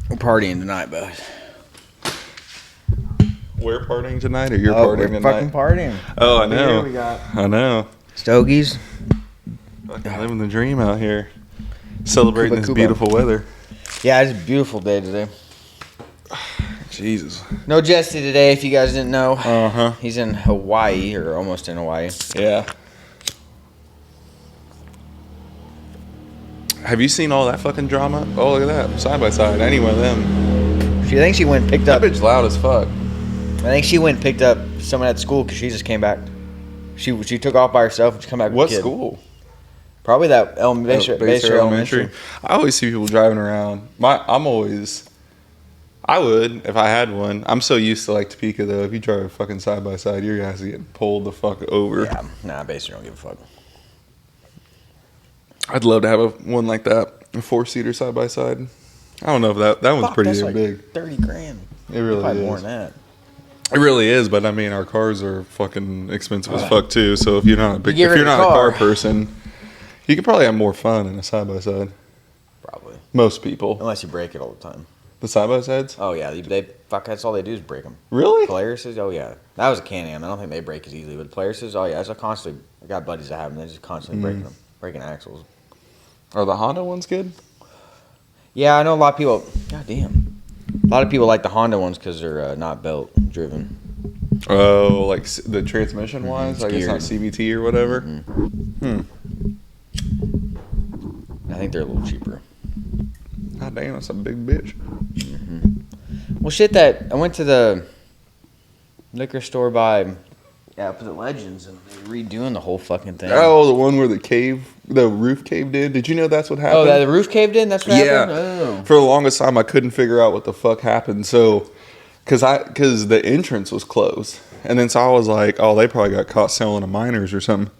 We're partying tonight, bud. We're partying tonight, or you're partying tonight? We're fucking partying. Oh, I know. We got I know. Stogies. Fucking living the dream out here. Celebrating Cuba, this Cuba. beautiful weather. Yeah, it's a beautiful day today. Jesus. No Jesse today, if you guys didn't know. Uh-huh. He's in Hawaii, or almost in Hawaii. Yeah. Have you seen all that fucking drama? Oh, look at that. Side by side. Any one of them. She thinks she went and picked That up. bitch loud as fuck. I think she went and picked up someone at school because she just came back. She took off by herself and she come back with What a kid. school? Probably that Baser Elementary. I always see people driving around. I would if I had one. I'm so used to like Topeka though. If you drive a fucking side by side, your ass is getting pulled the fuck over. Yeah, nah, Baser don't give a fuck. I'd love to have one like that, a 4-seater side by side. I don't know if that one's pretty that's damn like big. $30,000. It really Probably is. more than that. It really is, but I mean, our cars are fucking expensive as fuck too. So if you're not get rid a of the car car person, you could probably have more fun in a side by side. Probably. Most people, Unless you break it all the time. the side by sides. Oh, yeah. That's all they do is break them. Really? Polaris's, oh, yeah. That was a Can-Am. I don't think they break as easily. But Polaris's, oh, yeah. I got buddies that have them. They're just constantly breaking them. Breaking axles. Are the Honda ones good? Yeah, I know a lot of people. God damn. A lot of people like the Honda ones because they're not belt driven. Oh, like the transmission wise, like it's not Geared. CVT or whatever. I think they're a little cheaper. God damn, that's a big bitch. Well, I went to the liquor store by Opposite Legends, and they're redoing the whole fucking thing. Oh, the one where the roof caved in. Did you know that's what happened? Oh, the roof caved in? That's what happened? Oh. For the longest time, I couldn't figure out what the fuck happened. So, because the entrance was closed, and then so I was like, oh, they probably got caught selling to minors or something.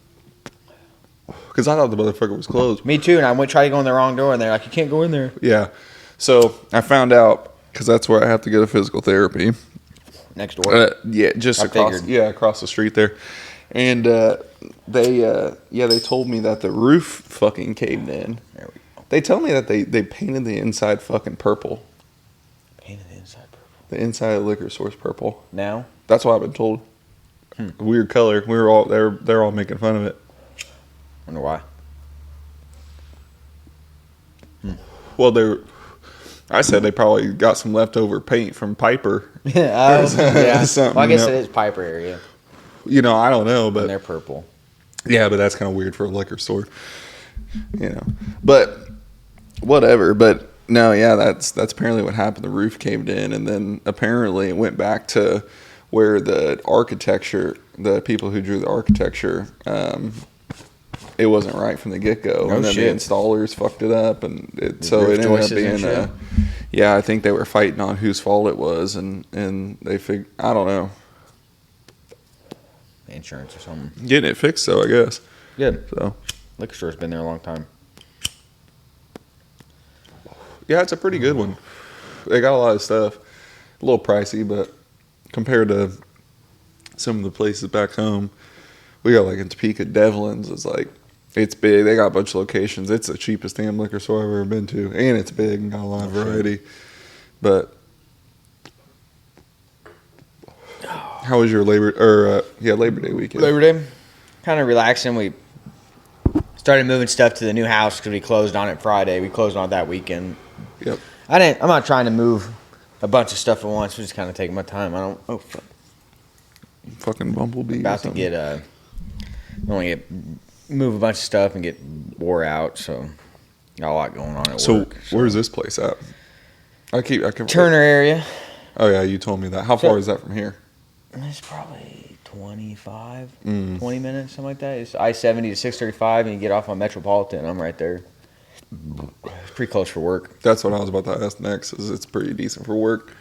Because I thought the motherfucker was closed. Me too, and I went try to go in the wrong door, and they're like, you can't go in there. Yeah. So I found out because that's where I have to go to physical therapy. Next door. Yeah, just across the street there. And they told me that the roof fucking caved in. There we go. They tell me that they painted the inside fucking purple. Painted the inside purple. The inside of the liquor source purple. Now? That's what I've been told. Weird color. They're all making fun of it. Wonder why. Well, I said they probably got some leftover paint from Piper. Yeah. Something, Well, I guess it is Piper area. You know, I don't know, but And they're purple. yeah, but that's kind of weird for a liquor store. You know, but whatever. But no, yeah, that's apparently what happened. The roof caved in, and then apparently it went back to where the people who drew the architecture, it wasn't right from the get-go. And then the installers fucked it up, and it ended up being yeah, I think they were fighting on whose fault it was, and they I don't know. Insurance or something. Getting it fixed, though, I guess. Good. So Liquor store's been there a long time. yeah, it's a pretty good one. They got a lot of stuff. A little pricey, but compared to some of the places back home, we got like in Topeka, Devlin's. It's big. They got a bunch of locations. It's the cheapest damn liquor store I've ever been to, and it's big and got a lot of variety. But how was your Labor Day weekend? Labor Day, kind of relaxing. We started moving stuff to the new house because we closed on it Friday. We closed on it that weekend. Yep. I'm not trying to move a bunch of stuff at once. We're just kind of taking my time. Oh, fuck. Fucking bumblebee. About to get move a bunch of stuff and get wore out. So got a lot going on at work. So where's this place at? I can Turner area. Oh yeah, you told me that. How far is that from here? It's probably 20 minutes, something like that. It's I-70 to 635, and you get off on Metropolitan. I'm right there. It's pretty close for work. That's what I was about to ask next. It's pretty decent for work.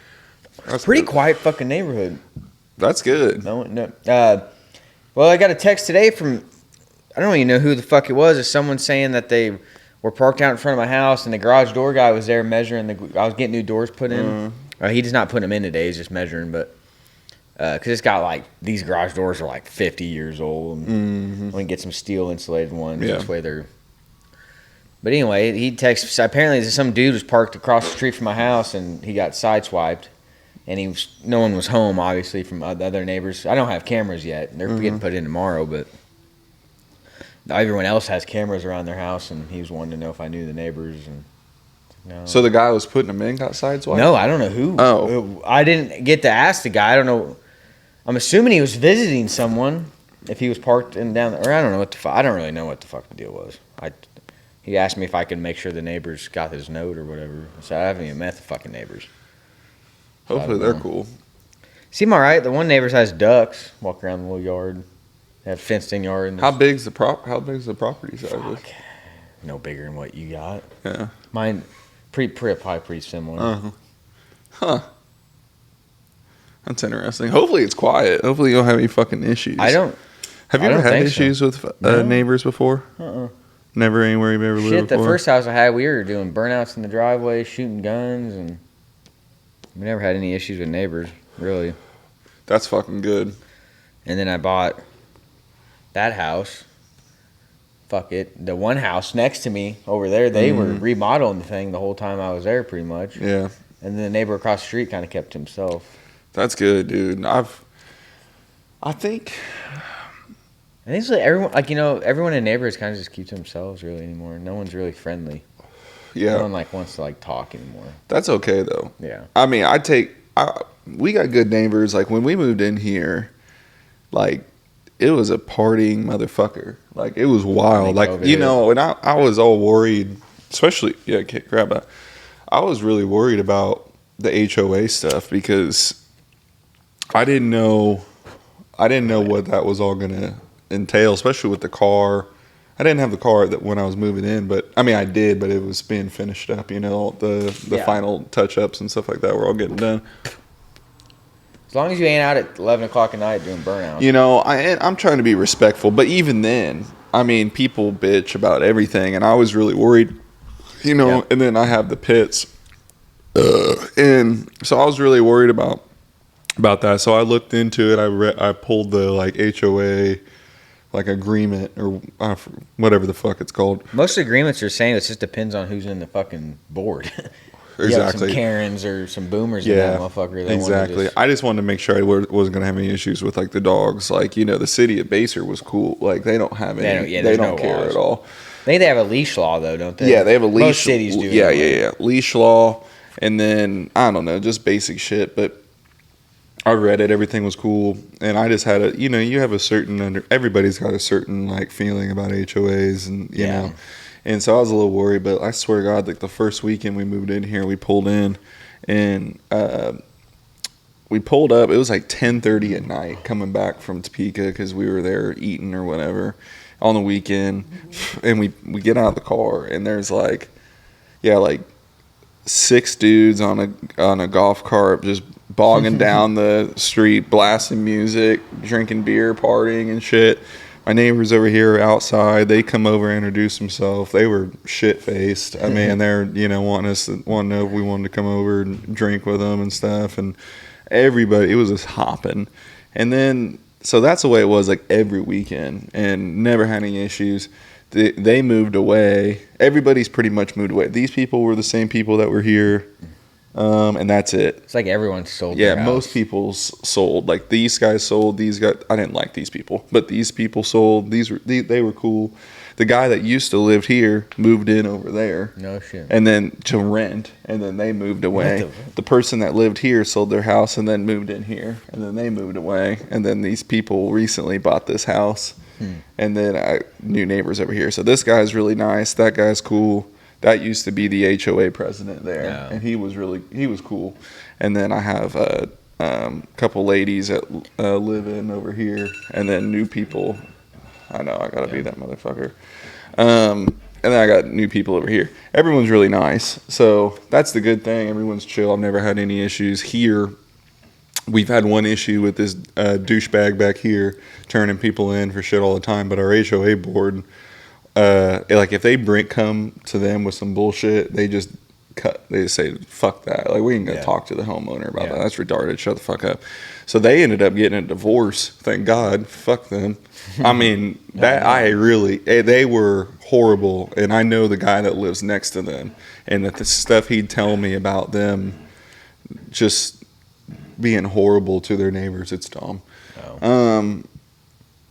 That's Pretty good. quiet fucking neighborhood. That's good. No. Well, I got a text today from, I don't even know who the fuck it was. It's someone saying that they were parked out in front of my house, and the garage door guy was there measuring. I was getting new doors put in. He does not put them in today. He's just measuring, but because it's got like these garage doors are like 50 years old. And we can get some steel insulated ones. Yeah. This way they're But anyway, he texts. Apparently, some dude was parked across the street from my house, and he got sideswiped. And no one was home, obviously, from the other neighbors. I don't have cameras yet. They're getting put in tomorrow, but everyone else has cameras around their house, and he was wanting to know if I knew the neighbors. And no. So the guy who was putting them in got sideswiped? No, I don't know who. Oh. I didn't get to ask the guy. I don't know. I'm assuming he was visiting someone. If he was parked in down there, or I don't know what I don't really know what the fuck the deal was. He asked me if I could make sure the neighbors got his note or whatever. So I haven't even met the fucking neighbors. Hopefully they're cool. Seem all right. The one neighbors has ducks. Walk around the little yard. They have fenced-in yard. And How big's the property size? No bigger than what you got. Yeah. Mine, probably pretty similar. Uh-huh. Huh. That's interesting. Hopefully it's quiet. Hopefully you don't have any fucking issues. I don't. Have you ever had issues with neighbors before? Never anywhere you've ever lived before? Shit, the first house I had, we were doing burnouts in the driveway, shooting guns, and we never had any issues with neighbors, really. That's fucking good. And then I bought that house. Fuck it. The one house next to me over there, they were remodeling the thing the whole time I was there, pretty much. Yeah. And then the neighbor across the street kind of kept to himself. That's good, dude. I think it's like everyone in neighborhoods kind of just keeps to themselves really anymore. No one's really friendly. Yeah. No one wants to talk anymore. That's okay though. Yeah. I mean, we got good neighbors. Like when we moved in here, it was a partying motherfucker. It was wild. And I was all worried, especially grab that. I was really worried about the HOA stuff because I didn't know what that was all gonna entail, especially with the car. I didn't have the car when I was moving in, but I mean I did, but it was being finished up. The final touch ups and stuff like that were all getting done. As long as you ain't out at 11 o'clock at night doing burnout. I'm trying to be respectful, but even then, I mean, people bitch about everything, and I was really worried. And then I have the pits, and so I was really worried about that. So I looked into it. I pulled the HOA agreement or whatever the fuck it's called. Most agreements are saying it just depends on who's in the fucking board. Exactly. Some Karens or some boomers in that motherfucker. Exactly. I just wanted to make sure I wasn't going to have any issues with the dogs. The city of Baser was cool. They don't have any. They don't care at all. I think they have a leash law though, don't they? Yeah, they have a leash. Most cities do. Yeah. Leash law, and then I don't know, just basic shit. But I read it. Everything was cool, and I just had you have a certain everybody's got a certain feeling about HOAs, and you know. And so I was a little worried, but I swear to God, the first weekend we moved in here, we pulled in, and we pulled up. It was 10:30 at night coming back from Topeka because we were there eating or whatever on the weekend, and we get out of the car, and there's 6 dudes on a golf cart just bogging down the street, blasting music, drinking beer, partying and shit. My neighbors over here outside, they come over and introduce themselves. They were shit-faced. I mean, they're, wanting to know if we wanted to come over and drink with them and stuff. And everybody, it was just hopping. And then, so that's the way it was every weekend, and never had any issues. They moved away. Everybody's pretty much moved away. These people were the same people that were here. And that's it. It's everyone sold. Yeah, most people sold. These guys sold. These guys, I didn't like these people, but these people sold. They were cool. The guy that used to live here moved in over there. No shit. And then to rent, and then they moved away. The person that lived here sold their house and then moved in here, and then they moved away. And then these people recently bought this house, and then new neighbors over here. So this guy's really nice. That guy's cool. That used to be the HOA president there, and he was cool. And then I have a couple ladies that live in over here, and then new people. I know I gotta be that motherfucker. And then I got new people over here. Everyone's really nice, so that's the good thing. Everyone's chill. I've never had any issues here. We've had one issue with this douchebag back here turning people in for shit all the time, but our HOA board. If they come to them with some bullshit, they just say, fuck that. Like, we ain't going to talk to the homeowner about that. That's retarded. Shut the fuck up. So they ended up getting a divorce. Thank God. Fuck them. I mean, they were horrible. And I know the guy that lives next to them. And that the stuff he'd tell me about them just being horrible to their neighbors, it's dumb. Oh.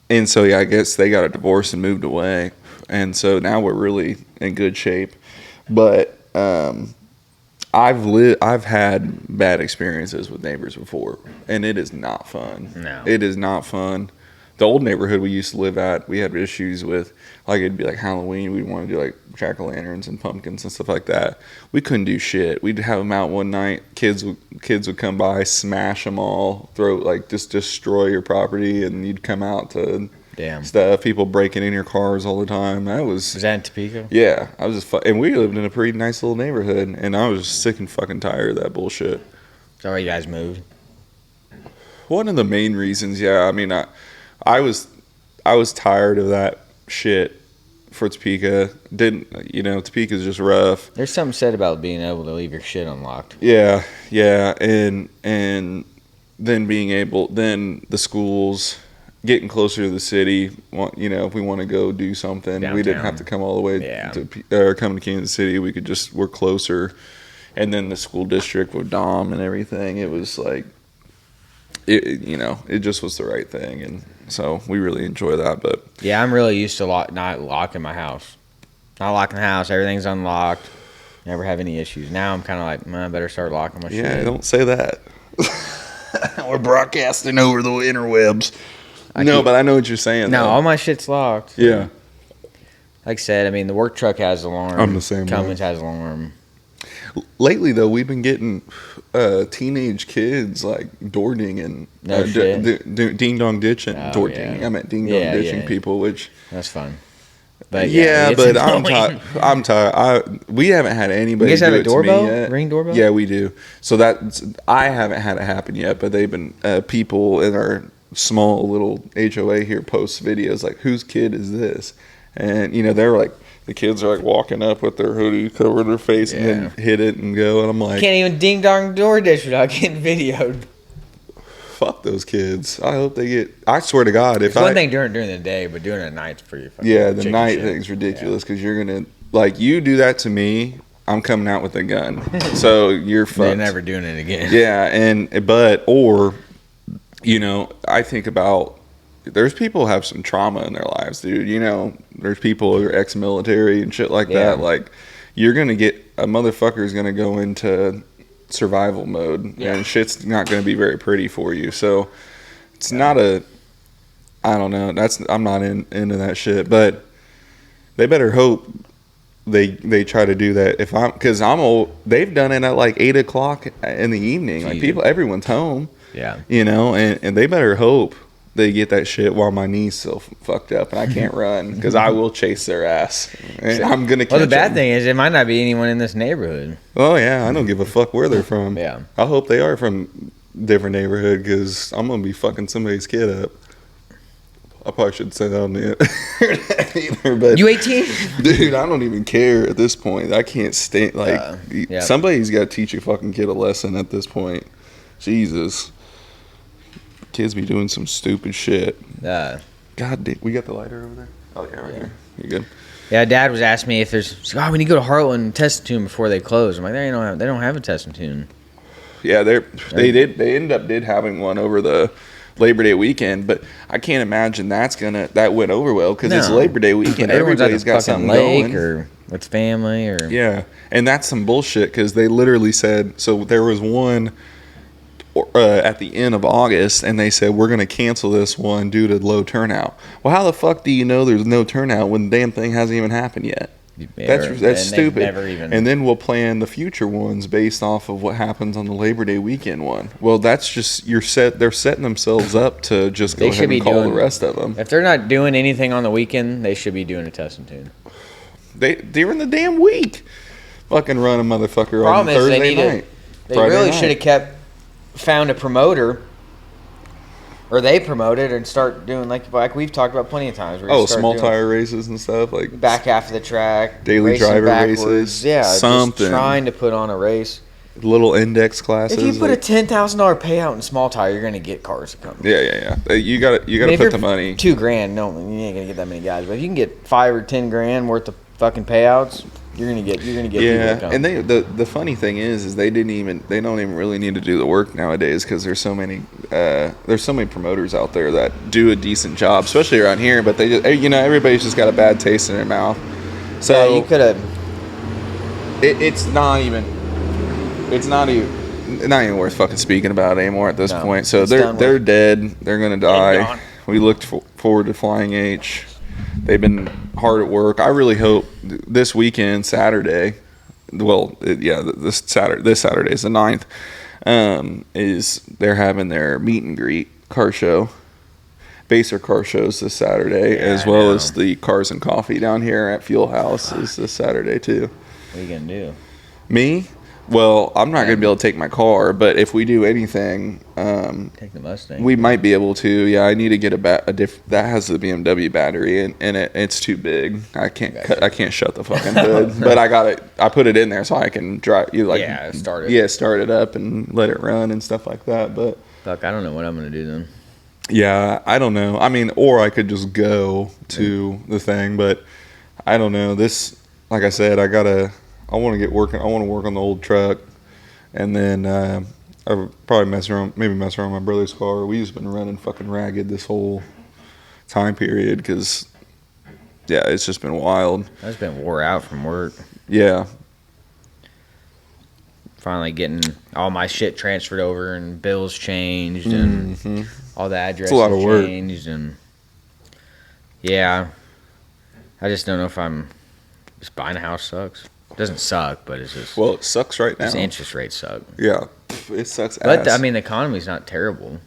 And so, I guess they got a divorce and moved away. And so now we're really in good shape. But I've had bad experiences with neighbors before, and it is not fun. No. It is not fun. The old neighborhood we used to live at, we had issues with, like, it'd be like Halloween. We'd want to do like jack-o'-lanterns and pumpkins and stuff like that. We couldn't do shit. We'd have them out one night. Kids would come by, smash them all, just destroy your property, and you'd come out to stuff. People breaking in your cars all the time. Was that in Topeka? Yeah, I was just and we lived in a pretty nice little neighborhood, and I was just sick and fucking tired of that bullshit. So why you guys moved? One of the main reasons, I mean, I was tired of that shit for Topeka. Topeka's just rough. There's something said about being able to leave your shit unlocked. Yeah, and then then the schools. Getting closer to the city, if we want to go do something, downtown. We didn't have to come all the way come to Kansas City. We're closer. And then the school district with Dom and everything, it was like, it just was the right thing. And so we really enjoy that. But yeah, I'm really used to not locking my house. Not locking the house. Everything's unlocked. Never have any issues. Now I'm kind of like, I better start locking my shit. Yeah, don't say that. We're broadcasting over the interwebs. But I know what you're saying. No, all my shit's locked. Yeah. Like I said, I mean, the work truck has alarm. I'm the same way. Cummins has alarm. Lately, though, we've been getting teenage kids, like, door dinging. Ding dong ditching. Door dinging. I meant ding dong ditching people, which... That's fun. But but I'm tired. We haven't had anybody you guys have do a it doorbell? To me yet. Ring doorbell? Yeah, we do. So I haven't had it happen yet, but they've been people in our small little HOA here post videos like, whose kid is this? And they're like, the kids are like walking up with their hoodie covering their face and then hit it and go, and I'm like, can't even ding dong door dish without getting videoed. Fuck those kids. I hope they get. I swear to God, if one thing during the day, but doing it at night's pretty fucking the night thing's ridiculous because you're gonna you do that to me, I'm coming out with a gun. So you're fucked. They're never doing it again. Yeah, I think about, there's people who have some trauma in their lives, dude. There's people who are ex-military and shit like that. Like, you're going to get, a motherfucker's going to go into survival mode, and shit's not going to be very pretty for you. So, it's not I don't know. I'm not into that shit, but they better hope they try to do that because I'm old. They've done it at like 8 o'clock in the evening. Like, everyone's home. Yeah. And they better hope they get that shit while my knee's still fucked up and I can't run because I will chase their ass. And I'm going to catch them. Well, the bad thing is it might not be anyone in this neighborhood. Oh, yeah. I don't give a fuck where they're from. Yeah. I hope they are from a different neighborhood because I'm going to be fucking somebody's kid up. I probably shouldn't say that on the either, but you 18? Dude, I don't even care at this point. I can't stay, somebody's got to teach a fucking kid a lesson at this point. Jesus. Kids be doing some stupid shit. God damn. We got the lighter over there? Oh, yeah, right here. You good? Yeah, Dad was asking me if we need to go to Heartland and test a tune before they close. I'm like, they don't have a test tune. Yeah, they ended up having one over the Labor Day weekend, but I can't imagine that went over well because it's Labor Day weekend. Everybody's got something lake going. Or with family or and that's some bullshit because they literally said, so there was one at the end of August, and they said, we're going to cancel this one due to low turnout. Well, how the fuck do you know there's no turnout when the damn thing hasn't even happened yet? That's stupid. And then we'll plan the future ones based off of what happens on the Labor Day weekend one. Well, that's just they're setting themselves up to just go ahead and call the rest of them. If they're not doing anything on the weekend, they should be doing a test and tune. They're in the damn week. Fucking run a motherfucker on Thursday night. They really should have found a promoter Or they promote it and start doing like we've talked about plenty of times. Where you start small doing tire races and stuff like back half of the track, daily racing driver backwards. races. Yeah, something. just trying to put on a race. Little index classes. If you put a $10,000 payout in small tire, you're gonna get cars to come. Yeah. You got to put the money. $2,000, no, you ain't gonna get that many guys. But if you can get $5 or $10,000 worth of fucking payouts, you're gonna get people to come. And the funny thing is they don't even really need to do the work nowadays because there's so many promoters out there that do a decent job, especially around here. But they just everybody's just got a bad taste in their mouth. So yeah, you could have. It's not even worth fucking speaking about anymore at this point. So they're dead. They're gonna die. We looked forward to Flying H. They've been hard at work. I really hope this weekend, Saturday. Well, this Saturday is the 9th. Is they're having their meet and greet car show, Baser car shows this Saturday, as well as the Cars and Coffee down here at Fuel House is this Saturday too. What are you gonna do? Me? Well, I'm not going to be able to take my car, but if we do anything, take the Mustang. We might be able to. Yeah, I need to get that has the BMW battery, and it's too big. I can't shut the fucking hood, but I put it in there so I can drive. Start it. Yeah, start it up and let it run and stuff like that. But fuck, I don't know what I'm going to do then. Yeah, I don't know. I mean, or I could just go to the thing, but I don't know. This, like I said, I want to get working. I want to work on the old truck, and then I'll probably mess around with my brother's car. We've just been running fucking ragged this whole time period because, it's just been wild. I've just been wore out from work. Yeah. Finally getting all my shit transferred over and bills changed and all the addresses changed and I just don't know if just buying a house sucks. It doesn't suck, but it's just... Well, it sucks right now. Just interest rates suck. Yeah. It sucks But, ass. the economy's not terrible.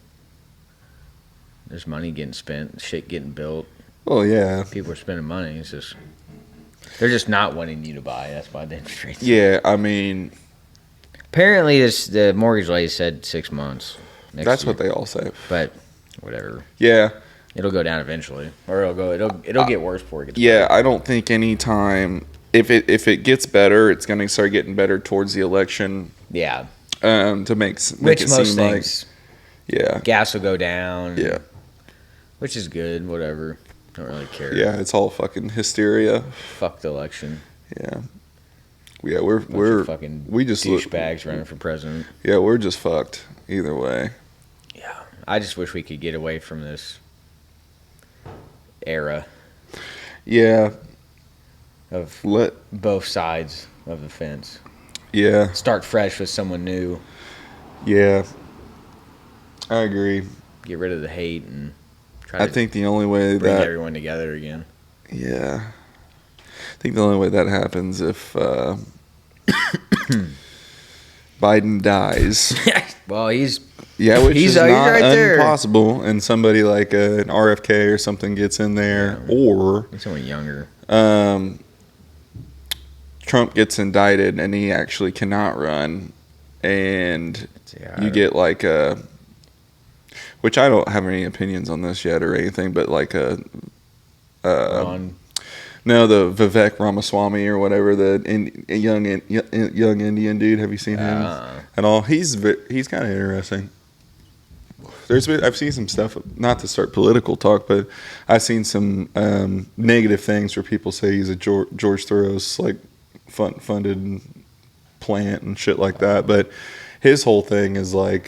There's money getting spent, shit getting built. Well, yeah. People are spending money. It's just... They're just not wanting you to buy. That's why the interest rates... Yeah, I mean... Apparently, the mortgage lady said 6 months. That's what they all say. But, whatever. Yeah. It'll go down eventually. Or it'll get worse before it gets better. I don't think any time... If it gets better, it's going to start getting better towards the election. Yeah. To make which it most seem things, like... Yeah. Gas will go down. Yeah. Which is good, whatever. Don't really care. Yeah, it's all fucking hysteria. Fuck the election. Yeah. Yeah, we're fucking we just douchebags running for president. Yeah, we're just fucked either way. Yeah. I just wish we could get away from this era. Yeah. Of both sides of the fence. Yeah. Start fresh with someone new. Yeah. I agree. Get rid of the hate and I think the only way bring everyone together again. Yeah. I think the only way that happens if Biden dies. Well, he's which is not right impossible, and somebody like an RFK or something gets in there, or someone younger. Trump gets indicted and he actually cannot run, and you get like a, which I don't have any opinions on this yet or anything, but like a no, the Vivek Ramaswamy or whatever, the young Indian dude. Have you seen him at all? He's kind of interesting. I've seen some stuff, not to start political talk, but I've seen some negative things where people say he's a George Soros like funded plant and shit like that. But his whole thing is like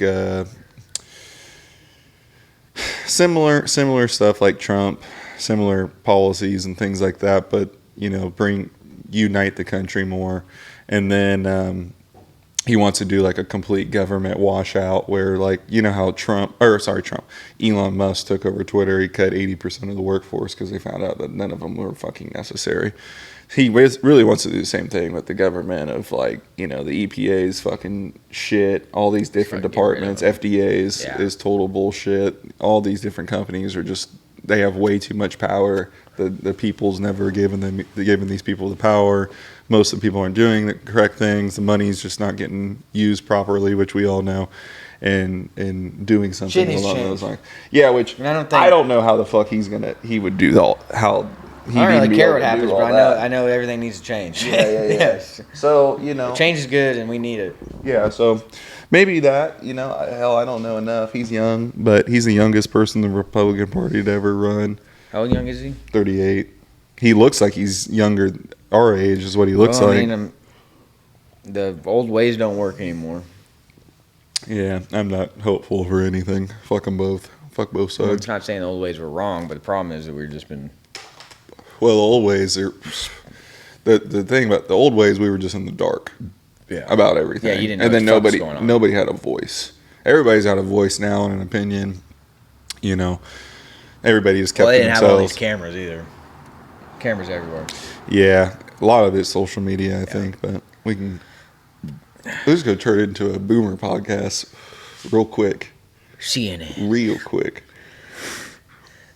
similar stuff like Trump, similar policies and things like that. But unite the country more, and then he wants to do like a complete government washout where, like, how Elon Musk took over Twitter. He cut 80% of the workforce because they found out that none of them were fucking necessary. He really wants to do the same thing with the government of, like, the EPA's fucking shit. All these different departments, FDA's is total bullshit. All these different companies are just, they have way too much power. The people's never given these people the power. Most of the people aren't doing the correct things. The money's just not getting used properly, which we all know. and doing something Shit needs along change. those lines. Yeah, which And I don't know how the fuck he would do how he'd I don't really even be care able what to do happens, all but that. I know everything needs to change. Yeah. Yes. So Change is good, and we need it. yeah. So maybe that hell, I don't know enough. He's young, but he's the youngest person in the Republican Party to ever run. How young is he? 38. He looks like he's younger. Our age is what he looks like. I mean, the old ways don't work anymore. Yeah, I'm not hopeful for anything. Fuck them both. Fuck both I'm sides. not saying the old ways were wrong, but the problem is that we've just been. Well, the old ways are. The thing about the old ways, we were just in the dark. Yeah. About everything. Yeah, you didn't know and then what the fuck was going on. nobody had a voice. Everybody's got a voice now and an opinion. Everybody just kept Well, they to didn't have all themselves. these cameras either. Cameras everywhere. Yeah, a lot of it's social media, I think, but we can. We're just gonna turn it into a boomer podcast, real quick. CNN. Real quick.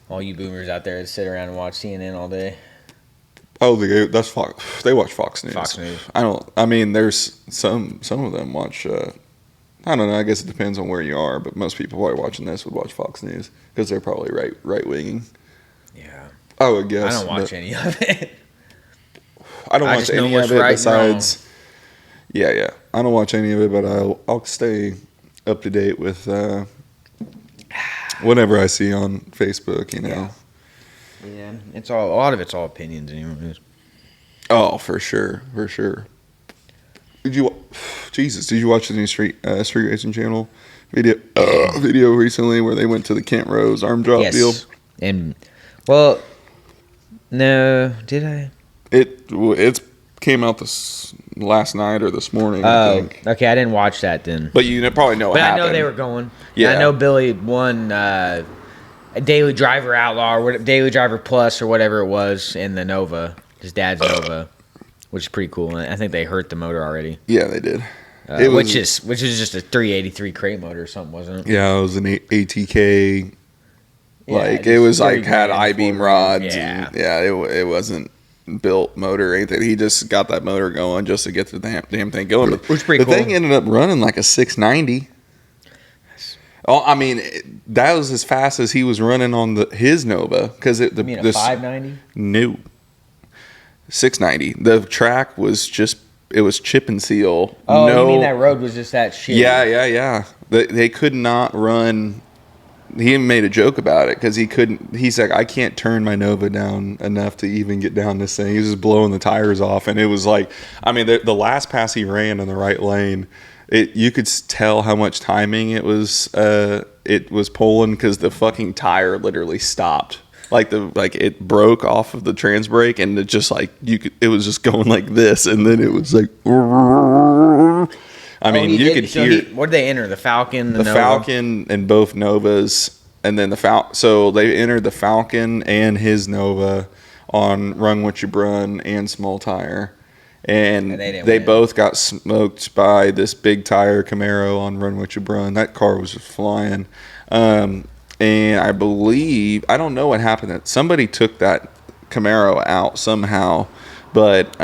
All you boomers out there that sit around and watch CNN all day. Oh, that's Fox. They watch Fox News. Fox News. I mean, there's some of them watch. I don't know. I guess it depends on where you are, but most people probably watching this would watch Fox News because they're probably right winging. Yeah. I would guess. I don't watch any of it. I don't I watch just know any what's of it right and besides. Yeah. I don't watch any of it, but I'll stay up to date with whatever I see on Facebook. Yeah. It's all a lot of it's all opinions anyways. Oh, for sure. Did you watch the new street racing channel video recently where they went to the Kent Rose arm drop deal? And well, no, did I? It came out this last night or this morning. I think. Okay, I didn't watch that then. But you probably know what But happened. I know they were going. Yeah. I know Billy won a Daily Driver Outlaw or Daily Driver Plus or whatever it was in the Nova, his dad's Nova, which is pretty cool. And I think they hurt the motor already. Yeah, they did. Which is just a 383 crate motor or something, wasn't it? Yeah, it was an ATK. Yeah, Like it was like had grand, I-beam 4 rods. grand. Yeah, it wasn't built motor or anything. He just got that motor going just to get the damn thing going. But Which is pretty the cool. thing ended up running like a 690. Oh, I mean, that was as fast as he was running on his Nova because You mean a 590? No, 690. The track was just chip and seal. Oh, no, you mean that road was just that shit? Yeah. They could not run. He even made a joke about it because he couldn't. He's like, I can't turn my Nova down enough to even get down this thing. He was just blowing the tires off, and it was like, I mean, the last pass he ran in the right lane, you could tell how much timing it was pulling because the fucking tire literally stopped. Like it broke off of the trans brake, and it just like it was just going like this, and then it was like. I mean, you could hear. What did they enter? The Falcon, the Nova? Falcon, and both Novas, and then So they entered the Falcon and his Nova on Run What You Brun and Small Tire, and they both got smoked by this big tire Camaro on Run What You Brun. That car was just flying. And I believe, I don't know what happened. Somebody took that Camaro out somehow, but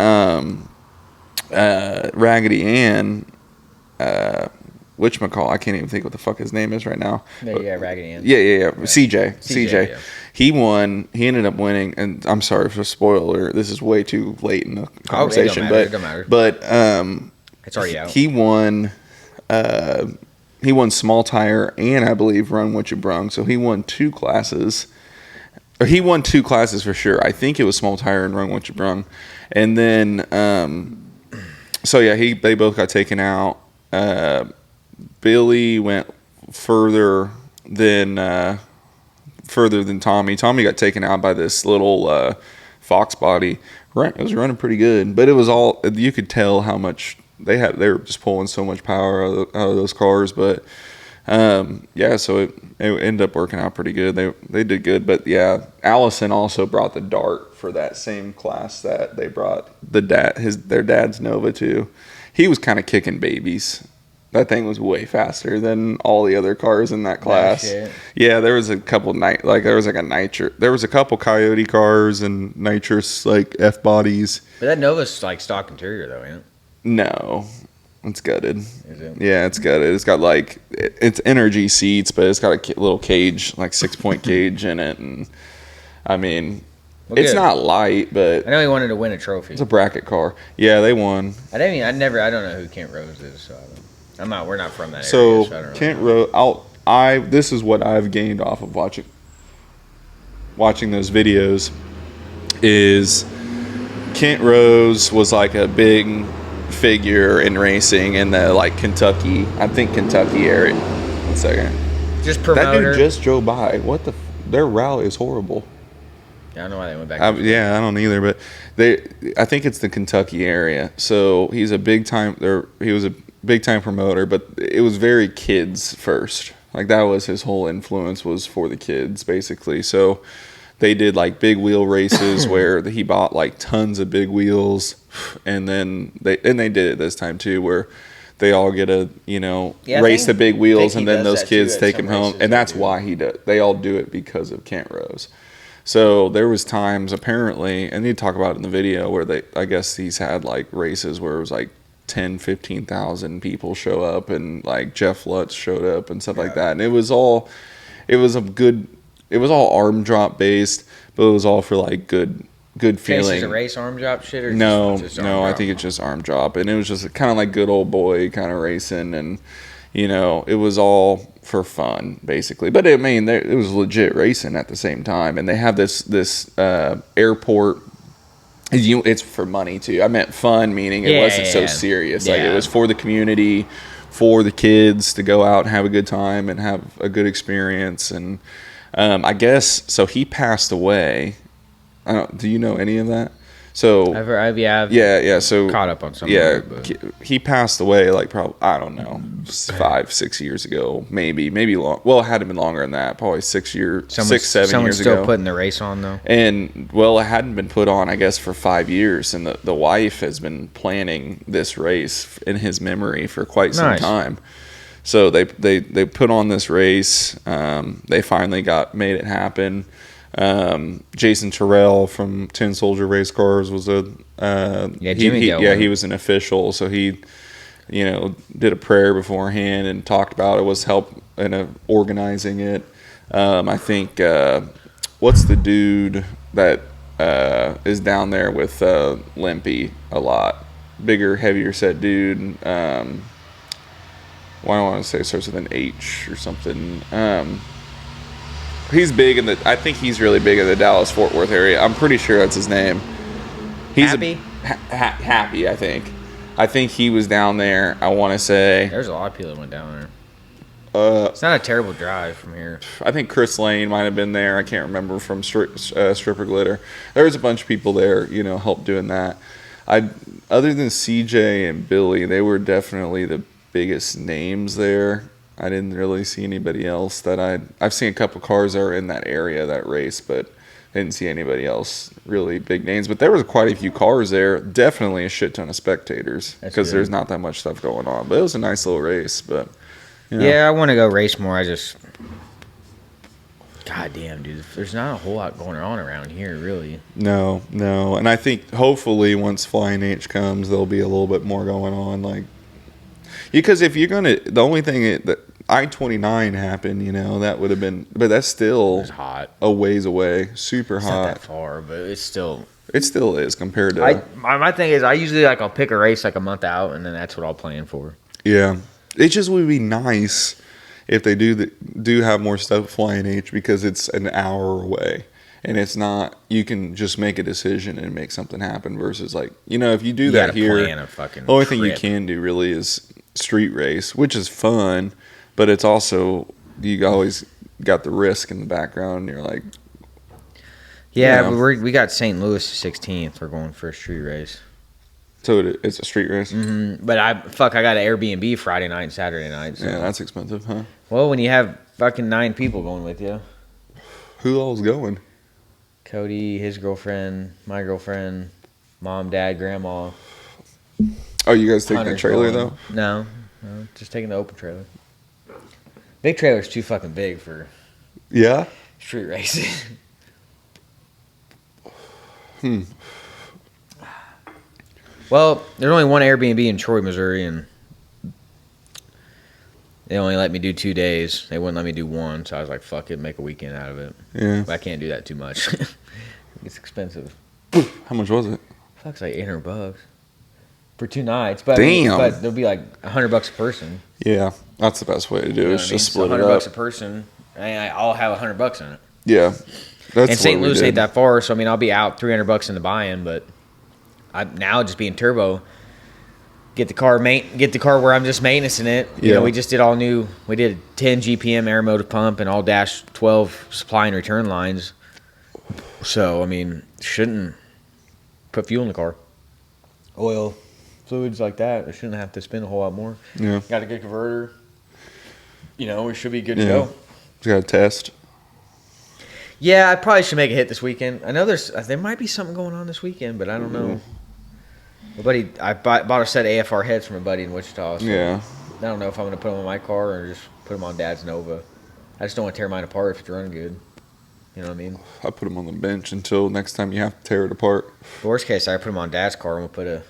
Raggedy Ann, whatchamacall, I can't even think what the fuck his name is right now. Yeah, Raggedy Ann. Yeah. CJ. Yeah. He won. He ended up winning. And I'm sorry for spoiler. This is way too late in the conversation. It don't matter. But It's already out. He won. He won Small Tire and I believe Run What You Brung. So he won 2 classes. Or he won 2 classes for sure. I think it was Small Tire and Run What You Brung. And then, so yeah, they both got taken out. Billy went further than Tommy. Tommy got taken out by this little Fox body. It was running pretty good, but it was all, you could tell how much they were just pulling so much power out of those cars. But yeah, so it ended up working out pretty good. They did good, but yeah, Allison also brought the Dart for that same class that they brought their dad's Nova to. He was kind of kicking babies. That thing was way faster than all the other cars in that class. Yeah, there was a couple there was a couple Coyote cars and nitrous like F bodies. But that Nova's like stock interior though, ain't it? No, It's gutted. Is it? Yeah, it's gutted. It's got like it's energy seats, but it's got a little cage, like 6-point cage in it, and I mean, Well, it's good. not light, but I know he wanted to win a trophy. it's a bracket car. Yeah, they won. I don't know who Kent Rose is, so we're not from that area. So So I don't really Kent know. Rose, this is what I've gained off of watching those videos. Is Kent Rose was like a big figure in racing in the like Kentucky area. 1 second. Just promoter. That dude just drove by. What the? Their route is horrible. I don't know why they went back. Yeah, I don't either. But I think it's the Kentucky area. So he's a big time. He was a big time promoter, but it was very kids first. Like that was his whole influence was for the kids, basically. So they did like big wheel races where he bought like tons of big wheels, and then they did it this time too, where they all get race the big wheels, and then those kids take them home, and that's why he does. They all do it because of Kent Rose. So there was times apparently, and you talk about it in the video, where I guess he's had like races where it was like 10,000-15,000 people show up, and like Jeff Lutz showed up and stuff like that, and it was all arm drop based, but it was all for like good feeling. Is a race arm drop shit or no, I think it's just arm drop, and it was just kind of like good old boy kind of racing, and it was all for fun basically. But it was legit racing at the same time, and they have this airport. It's for money too. I meant fun, meaning it wasn't so serious. Like it was for the community, for the kids to go out and have a good time and have a good experience. And I guess so. He passed away. Do you know any of that? So I've So caught up on something. Yeah, he passed away like probably 5-6 years ago, maybe long. Well, it had to been longer than that. Probably 6 years, 7 years ago. Someone's still putting the race on though. And it hadn't been put on, I guess, for 5 years. And the wife has been planning this race in his memory for quite some time. So they put on this race. They finally made it happen. Jason Terrell from Tin Soldier Race Cars was he was an official, so he did a prayer beforehand and talked about it, was help in organizing it. I think what's the dude that is down there with Limpy a lot, bigger, heavier set dude. Why do I want to say it starts with an H or something. He's big I think he's really big in the Dallas-Fort Worth area. I'm pretty sure that's his name. He's Happy? Happy, I think. I think he was down there, I want to say. There's a lot of people that went down there. It's not a terrible drive from here. I think Chris Lane might have been there. I can't remember, from Stripper Glitter. There was a bunch of people there, helped doing that. Other than CJ and Billy, they were definitely the biggest names there. I didn't really see anybody else I've seen a couple cars that are in that area that race, but didn't see anybody else really big names. But there was quite a few cars there. Definitely a shit ton of spectators because there's not that much stuff going on. But it was a nice little race. But yeah, I want to go race more. God damn, dude, there's not a whole lot going on around here, really. No, and I think hopefully once Flying H comes, there'll be a little bit more going on, because if you're the only thing that I-29 happened, that would have been, but that's still hot, a ways away, super hot. Not that far, but it's still. It still is compared to. My thing is, I usually I'll pick a race like a month out, and then that's what I'll plan for. Yeah, it just would be nice if they do have more stuff at Flying H, because it's an hour away. And it's not, you can just make a decision and make something happen versus if you do that here, the only thing you can do really is street race, which is fun, but it's also, you always got the risk in the background. And you're like, but we got St. Louis 16th. We're going for a street race. So it's a street race? Mm-hmm. But I got an Airbnb Friday night and Saturday night. So. Yeah, that's expensive, huh? Well, when you have fucking 9 people going with you. Who all's going? Cody, his girlfriend, my girlfriend, mom, dad, grandma. Oh, you guys taking the trailer though? No, just taking the open trailer. Big trailer's too fucking big for street racing. Hmm. Well, there's only one Airbnb in Troy, Missouri, and They only let me do 2 days. They wouldn't let me do one, so I was like, fuck it, make a weekend out of it. Yeah. But I can't do that too much. It's expensive. How much was it? Fuck's like $800 for 2 nights. But Damn. But there'll be like $100 a person. Yeah, that's the best way to do it. Is just split it up. $100 a person, and I'll have $100 in it. Yeah, and St. Louis ain't that far, so I mean, I'll be out $300 in the buy-in. But now just being turbo, get the car where I'm just maintaining it. You know, we just did all new. We did 10 GPM air motive pump and all dash 12 supply and return lines. So I mean, shouldn't put fuel in the car, oil, fluids like that. I shouldn't have to spend a whole lot more. Yeah, got a good converter. You know, we should be good to go. Just got to test. Yeah, I probably should make a hit this weekend. I know there might be something going on this weekend, but I don't know. My buddy, I bought a set of AFR heads from a buddy in Wichita. So I don't know if I'm going to put them on my car or just put them on Dad's Nova. I just don't want to tear mine apart if it's running good. You know what I mean? I put them on the bench until next time you have to tear it apart. Worst case, I put them on Dad's car and we'll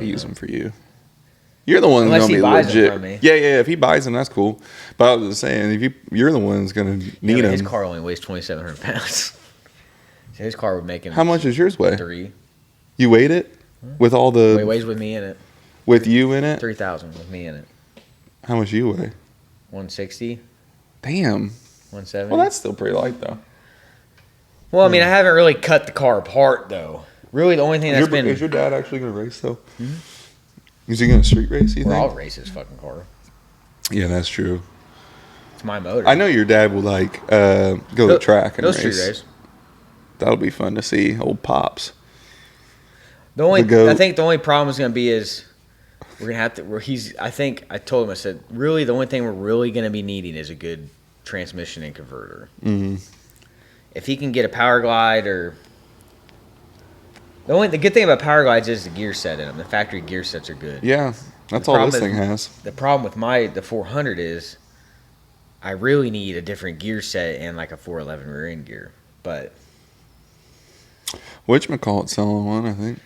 use them for you. You're the one unless who's he gonna be buys legit. them from me. Yeah. If he buys them, that's cool. But I was just saying, if you're the one who's gonna need them. His car only weighs 2,700 pounds. So his car would make him. How much does yours weigh? 3. You weighed it with all the. It weighs with me in it. With you in it. 3,000 with me in it. How much you weigh? 160. Damn. 170. Well, that's still pretty light though. Well, I mean, I haven't really cut the car apart though. Really, the only thing that's been. Is your dad actually gonna race though? Mm-hmm. Is he gonna street race? You think? I'll race his fucking car. Yeah, that's true. It's my motor. I know your dad will like go to the track and race. Street race. That'll be fun to see, old pops. I think the only problem is gonna be is we're gonna have to. I think I told him, I said, really the only thing we're really gonna be needing is a good transmission and converter. Mm-hmm. If he can get a Power Glide or. The good thing about Power Glides is the gear set in them. The factory gear sets are good. Yeah, that's all this thing has. The problem with the 400 is I really need a different gear set and like a 411 rear end gear. But whatchamacallit selling one, I think.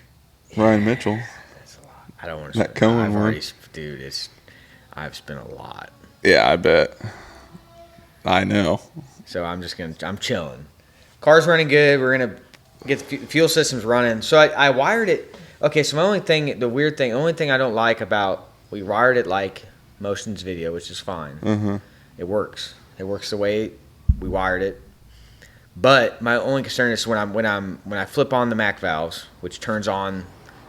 Ryan Mitchell. That's a lot. I don't want to. That Cohen one. Dude, I've spent a lot. Yeah, I bet. I know. So I'm chilling. Car's running good. We're gonna get the fuel systems running. So I wired it. Okay, so the only thing I don't like about, we wired it like Motion's video, which is fine. Mm-hmm. It works. It works the way we wired it. But my only concern is when I flip on the Mac valves, which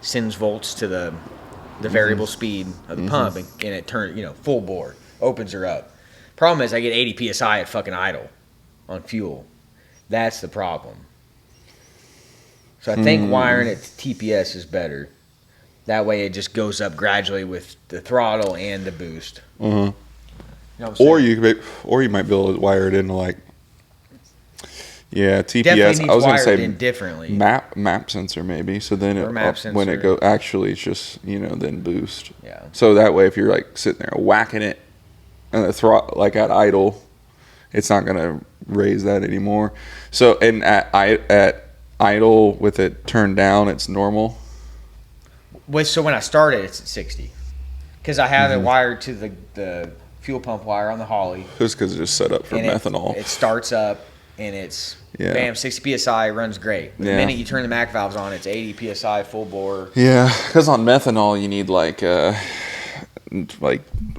sends volts to the variable speed of the pump, and it turns, full bore, opens her up. Problem is I get 80 psi at fucking idle on fuel. That's the problem. So I think wiring it to TPS is better. That way it just goes up gradually with the throttle and the boost. Mm-hmm. You know what I'm saying? Or you might be able to wire it into like, TPS. Definitely needs I was going to say in differently. Map sensor maybe. So then when it goes, actually it's just then boost. Yeah. So that way if you're like sitting there whacking it and the throttle like at idle, it's not going to raise that anymore. So and at idle with it turned down, it's normal. So when I start it, it's at 60. Because I have it wired to the fuel pump wire on the Holly. Just because it's just set up for methanol. It starts up and it's, bam, 60 PSI, runs great. The minute you turn the Mac valves on, it's 80 PSI, full bore. Yeah, because on methanol, you need like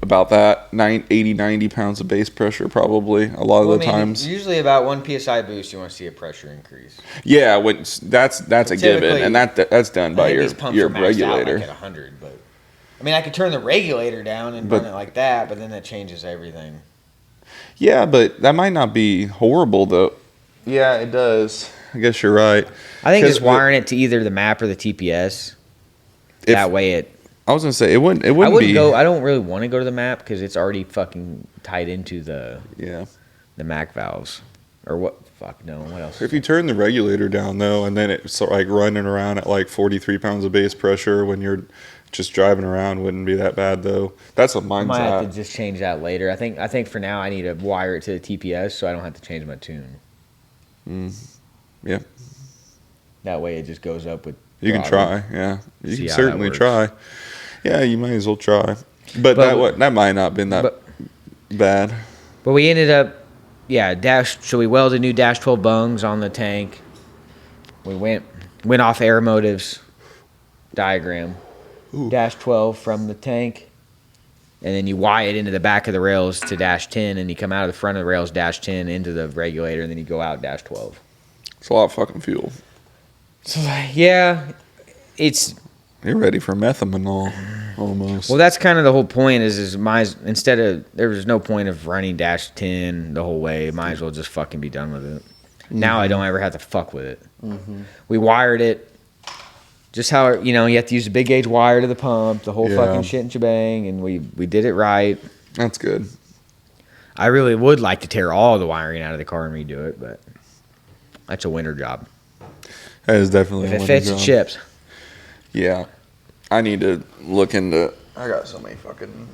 about that 80, 90 pounds of base pressure probably a lot of the times. Usually about 1 PSI boost, you want to see a pressure increase. Yeah, that's a given, and that's done by your regulator. Like at 100, but I mean I could turn the regulator down and run it like that, but then that changes everything. Yeah, but that might not be horrible though. Yeah, it does. I guess you're right. I think just wiring it to either the map or the TPS. That way it. I was gonna say it wouldn't be. I don't really want to go to the map because it's already fucking tied into the Mac valves. Or what? Fuck no. What else? If you turn the regulator down though, and then it's like running around at like 43 pounds of base pressure when you're just driving around, wouldn't be that bad though. That's what mine's at. I might have to just change that later. I think for now I need to wire it to the TPS so I don't have to change my tune. Yeah. That way it just goes up with. You can try. Yeah. You can certainly try. Yeah, you might as well try. But that might not have been that bad. But we ended up, so we welded new dash 12 bungs on the tank. We went off Aeromotive's diagram. Ooh. Dash 12 from the tank. And then you wire it into the back of the rails to dash 10, and you come out of the front of the rails dash 10 into the regulator, and then you go out dash 12. It's a lot of fucking fuel. So, yeah, You're ready for methanol, almost. Well, that's kind of the whole point. There was no point of running dash 10 the whole way. Might as well just fucking be done with it. Mm-hmm. Now I don't ever have to fuck with it. Mm-hmm. We wired it. Just how, you have to use a big gauge wire to the pump, the whole fucking shit and shebang, and we did it right. That's good. I really would like to tear all the wiring out of the car and redo it, but that's a winter job. That is definitely if it fits, it ships. Yeah. I need to look into... I got so many fucking...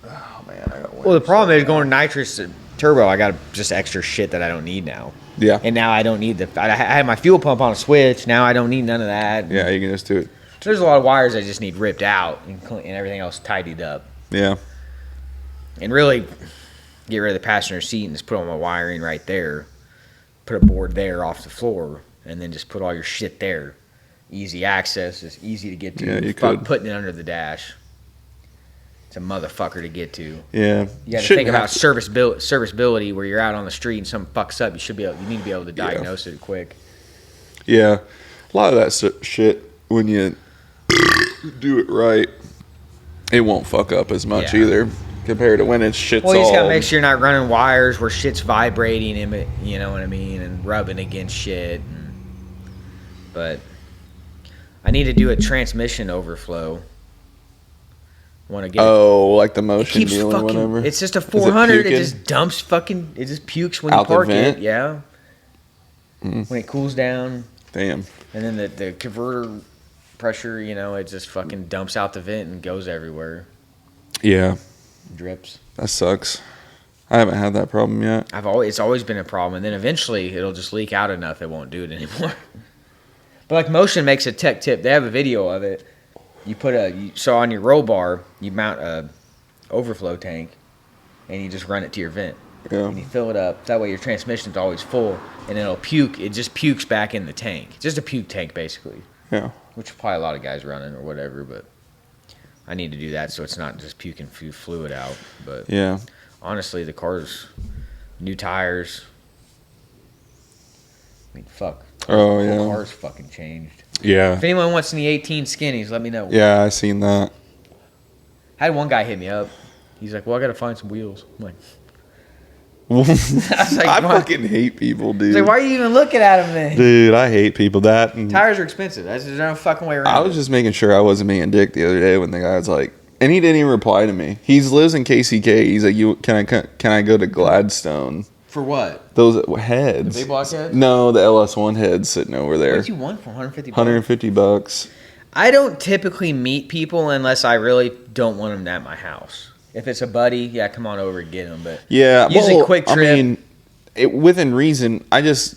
Oh, man, I got one. Well, the problem is going nitrous turbo, I got just extra shit that I don't need now. Yeah. And now I don't need I had my fuel pump on a switch. Now I don't need none of that. Yeah, you can just do it. There's a lot of wires I just need ripped out and everything else tidied up. Yeah. And really get rid of the passenger seat and just put all my wiring right there. Put a board there off the floor and then just put all your shit there. Easy access. It's easy to get to. Yeah, you could. Putting it under the dash. It's a motherfucker to get to. Yeah. You got to think about serviceability where you're out on the street and something fucks up. You need to be able to diagnose it quick. Yeah. A lot of that shit, when you do it right, it won't fuck up as much either compared to when shit's all... Well, you just got to make sure you're not running wires where shit's vibrating, you know what I mean, and rubbing against shit. But I need to do a transmission overflow. Want to get like the motion deal or whatever. It's just a 400. It just dumps it just pukes when you park it. Yeah. When it cools down. Damn. And then the converter pressure, it just fucking dumps out the vent and goes everywhere. Yeah. Drips. That sucks. I haven't had that problem yet. It's always been a problem, and then eventually it'll just leak out enough it won't do it anymore. But like Motion makes a tech tip. They have a video of it. You so on your roll bar, you mount a overflow tank, and you just run it to your vent. Yeah. And you fill it up. That way your transmission's always full, and it'll puke. It just pukes back in the tank. Just a puke tank, basically. Yeah. Which probably a lot of guys running or whatever, but I need to do that so it's not just puking fluid out. But yeah, honestly, the car's new tires. I mean, fuck. Oh yeah. The car's fucking changed. Yeah. If anyone wants any 18 skinnies, let me know. Yeah, I seen that. I had one guy hit me up. He's like, "Well, I got to find some wheels." I'm like, I fucking hate people, dude. He's like, why are you even looking at them then? Dude, I hate people. Tires are expensive. There's no fucking way around I was just making sure I wasn't being a dick the other day when the guy was like, and he didn't even reply to me. He lives in KCK. He's like, can I go to Gladstone? For what? Those heads. The big block heads? No, the LS1 heads sitting over there. What did you want for $150? $150. I don't typically meet people unless I really don't want them at my house. If it's a buddy, yeah, come on over and get them. But yeah, usually quick trip. I mean, within reason. It's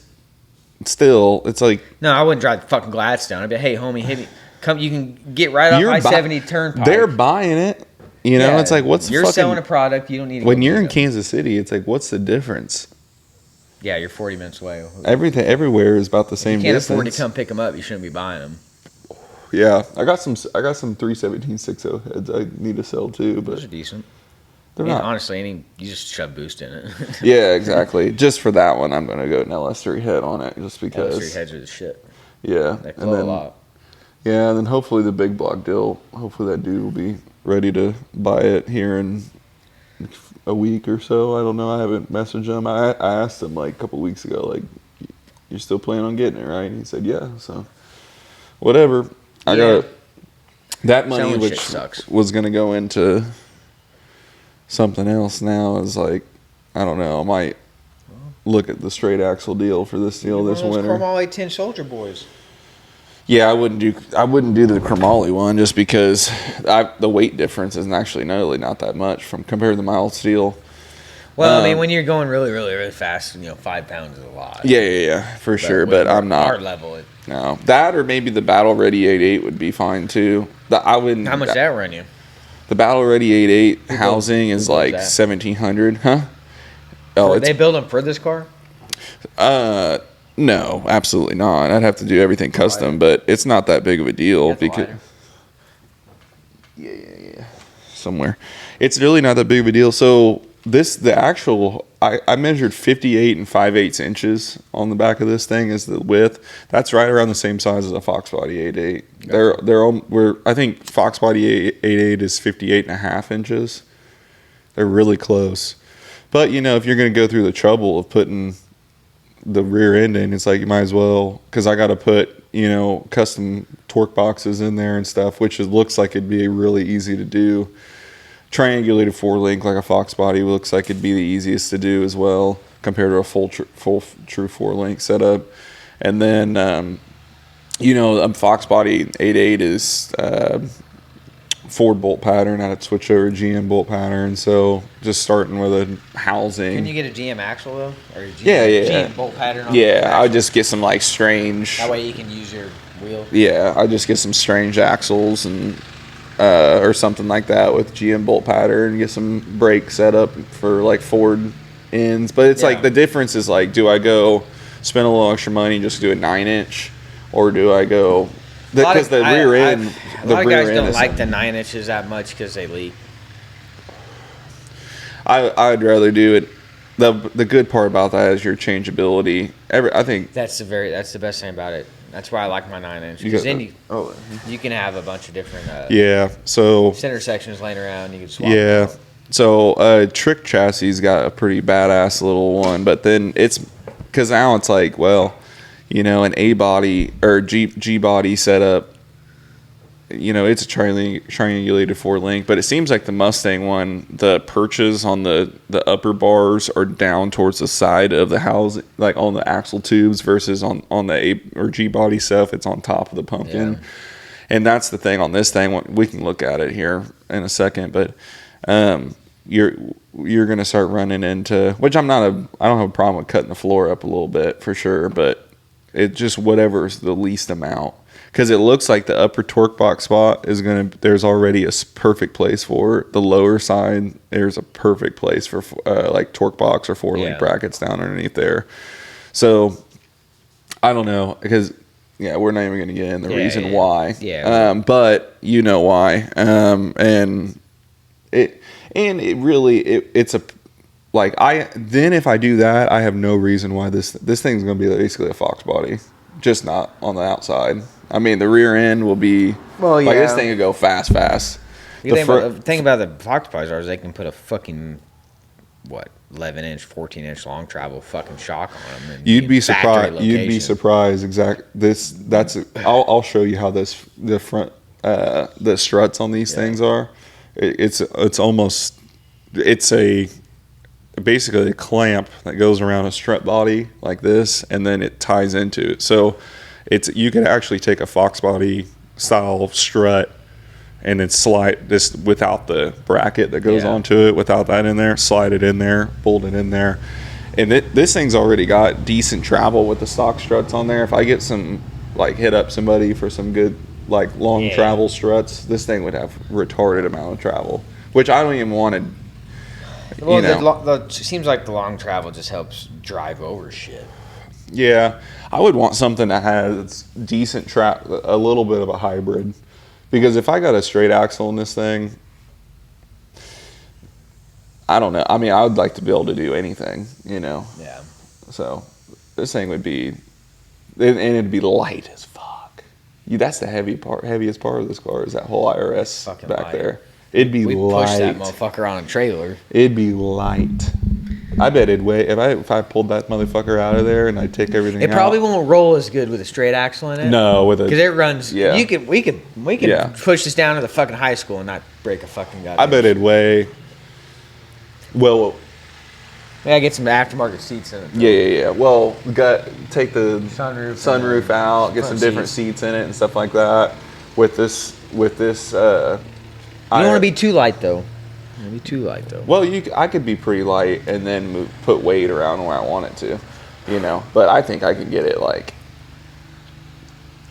like, no, I wouldn't drive fucking Gladstone. I'd be, hey, homie, hit me. Come, you can get right off I-70 turnpike. They're buying it. It's like, what's you're selling a product, you don't need to when you're in Kansas City, it's like, what's the difference? Yeah, you're 40 minutes away. Everywhere is about the same distance. If you can't afford to come pick them up, you shouldn't be buying them. Yeah, I got some 317-60 heads I need to sell too, but those are decent. They're not. Honestly, you just shove boost in it. Yeah, exactly. Just for that one, I'm gonna go an LS3 head on it, just because. LS3 heads are the shit. Yeah, they flow a lot. Yeah, and then hopefully the big block deal. Hopefully that dude will be ready to buy it here in a week or so. I don't know. I haven't messaged him. I asked him like a couple weeks ago, like, you're still planning on getting it, right? And he said, yeah. So, whatever. I got that money, selling which was going to go into something else now, is like, I don't know. I might look at the straight axle deal for this deal this winter. Chromoly 10 Soldier Boys. Yeah, I wouldn't do the Chromoly one just because the weight difference isn't actually not that much compared to the mild steel. Well, I mean, when you're going really, really, really fast, 5 pounds is a lot. Yeah, for sure. But I'm not. Hard level it. No, that or maybe the Battle Ready 88 would be fine too. I wouldn't. How much that run you? The Battle Ready 8.8 housing is builds like that? 1,700, huh? Oh, They build them for this car? No, absolutely not. I'd have to do everything custom, but it's not that big of a deal because yeah, somewhere. It's really not that big of a deal. So I measured 58 and 5/8 inches on the back of this thing as the width. That's right around the same size as a Fox Body 8.8. I think Fox Body 8.8 is 58 and a half inches. They're really close. But if you're going to go through the trouble of putting the rear end in, it's like you might as well, because I got to put custom torque boxes in there and stuff, which looks like it'd be really easy to do. Triangulated 4-link like a Fox Body looks like it'd be the easiest to do as well compared to a full true 4-link setup. And then Fox Body 8.8 is Ford bolt pattern. I had to switch over to GM bolt pattern, so just starting with a housing. Can you get a GM axle though, or a GM bolt pattern? I would just get some like strange. That way you can use your wheel. Yeah, I just get some strange axles and or something like that with GM bolt pattern. Get some brake setup for like Ford ends, but it's like the difference is like, do I go spend a little extra money and just do a 9-inch, or do I go? Because the rear end, a lot of guys don't like the 9 inches that much because they leak. I'd rather do it. The good part about that is your changeability. I think that's the best thing about it. That's why I like my 9-inch, because then you can have a bunch of different so center sections laying around. You can swap. Yeah, so Trick Chassis got a pretty badass little one, but then it's because now it's like, well, an A body or G body setup. It's a triangulated 4-link, but it seems like the Mustang one, the perches on the upper bars are down towards the side of the house, like on the axle tubes, versus on the A or G body stuff, it's on top of the pumpkin. Yeah. And that's the thing on this thing. We can look at it here in a second, but you're gonna start running into, which I don't have a problem with cutting the floor up a little bit for sure, but it just whatever's the least amount. Because it looks like the upper torque box spot there's already a perfect place for it. The lower side, there's a perfect place for like torque box or 4-link brackets down underneath there. So I don't know, because we're not even going to get in the reason why. Yeah. But you know why. And it really it's a like if I do that, I have no reason why this thing's going to be basically a Fox Body, just not on the outside. I mean, the rear end will be like this thing will go fast. The thing about the Fox Bodies is they can put a fucking 11-inch, 14-inch long travel fucking shock on them. You'd be surprised. You'd be surprised. I'll show you how the front the struts on these things are. It's basically a clamp that goes around a strut body like this, and then it ties into it. So you could actually take a Fox Body style strut and then slide this without the bracket that goes onto it, without that in there, slide it in there, bolt it in there. And this thing's already got decent travel with the stock struts on there. If I get some, hit up somebody for some good, long travel struts, this thing would have retarded amount of travel, which I don't even want to. Well, it seems like the long travel just helps drive over shit. Yeah, I would want something that has decent a little bit of a hybrid, because if I got a straight axle in this thing, I don't know. I mean, I would like to be able to do anything, Yeah. So this thing would be, and it'd be light as fuck. That's the heaviest part of this car is that whole IRS fucking back there. It'd be light. Push that motherfucker on a trailer. It'd be light. I bet it'd weigh, if I pulled that motherfucker out of there and I take everything out. It probably won't roll as good with a straight axle in it. No, because it runs. Yeah. We could push this down to the fucking high school and not break a fucking goddamn. I bet it'd weigh. Well. Yeah, get some aftermarket seats in it. Yeah. Well, take the sunroof out, get some different seats in it and stuff like that. With this. You don't want to be too light though. Well, I could be pretty light and then put weight around where I want it to, But I think I can get it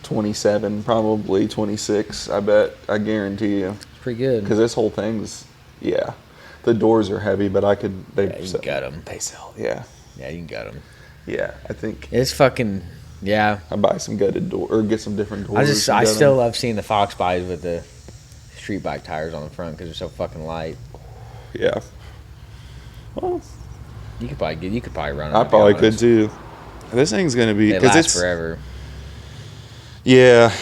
27, probably 26. I bet. I guarantee you. It's pretty good. Because this whole thing's, the doors are heavy, but I could. You got them. They sell. Yeah. Yeah, you can get them. Yeah, I think. It's fucking. Yeah. I buy some gutted door or get some different doors. I still love seeing the Fox bodies with the street bike tires on the front because they're so fucking light. Yeah. Well, you could probably run it. I probably could too. This thing's gonna be because it's forever. Yeah.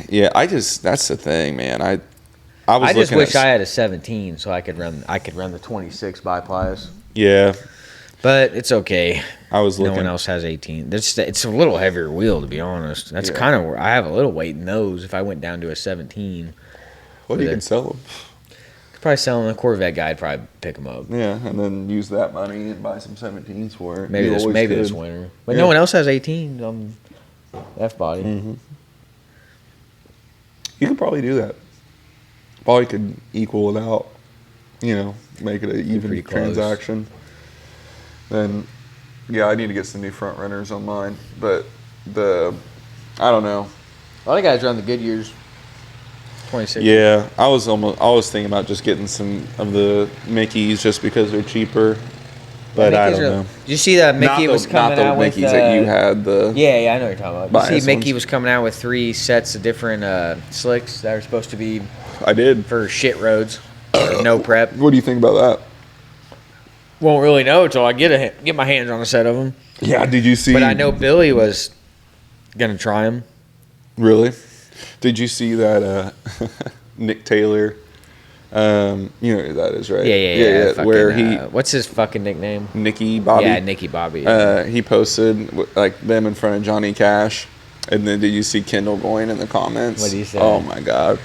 That's the thing, man. I just wish I had a 17 so I could run the 26 biplies. Yeah. But it's okay. No one else has 18. It's a little heavier wheel, to be honest. That's kind of where I have a little weight in those. If I went down to a 17, well, you can sell them. Could probably sell them. The Corvette guy would probably pick them up. Yeah, and then use that money and buy some 17s for it. Maybe this winter. But no one else has 18s on F body. Mm-hmm. You could probably do that. Probably could equal it out. Make it an even transaction. Then, I need to get some new front runners on mine. But I don't know. A lot of guys run the Goodyears. 26. Yeah, I was thinking about just getting some of the Mickeys just because they're cheaper. But I don't know. Did you see that Mickey was coming out with? Not the Mickeys that you had. Yeah, I know what you're talking about. You see Mickey was coming out with 3 sets of different slicks that are supposed to be. I did. For shit roads. No prep. What do you think about that? Won't really know until I get my hands on a set of them. Yeah, did you see? But I know Billy was gonna try them. Really? Did you see that Nick Taylor? You know who that is, right? Yeah. Fucking, where what's his fucking nickname? Nicky Bobby. Yeah, Nicky Bobby. He posted them in front of Johnny Cash, and then did you see Kendall going in the comments? What did he say? Oh my God!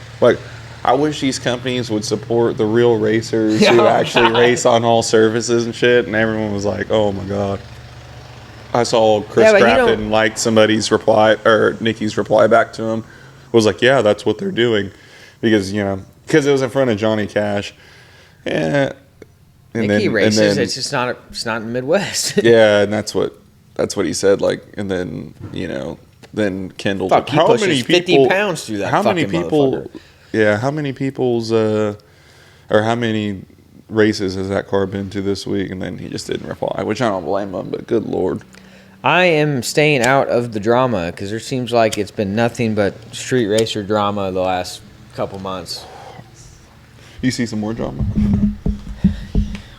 I wish these companies would support the real racers who actually race on all surfaces and shit. And everyone was like, "Oh my God!" I saw Chris Grafton liked somebody's reply or Nikki's reply back to him. Was like, "Yeah, that's what they're doing," because it was in front of Johnny Cash. Yeah, Nicky races. It's just not. It's not in the Midwest. Yeah, and that's what he said. And then then Kendall. Fuck, he pushes 50 pounds through that. How many people? Yeah, how many people's or how many races has that car been to this week? And then he just didn't reply, which I don't blame him, but good Lord. I am staying out of the drama because there seems like it's been nothing but street racer drama the last couple months. You see some more drama?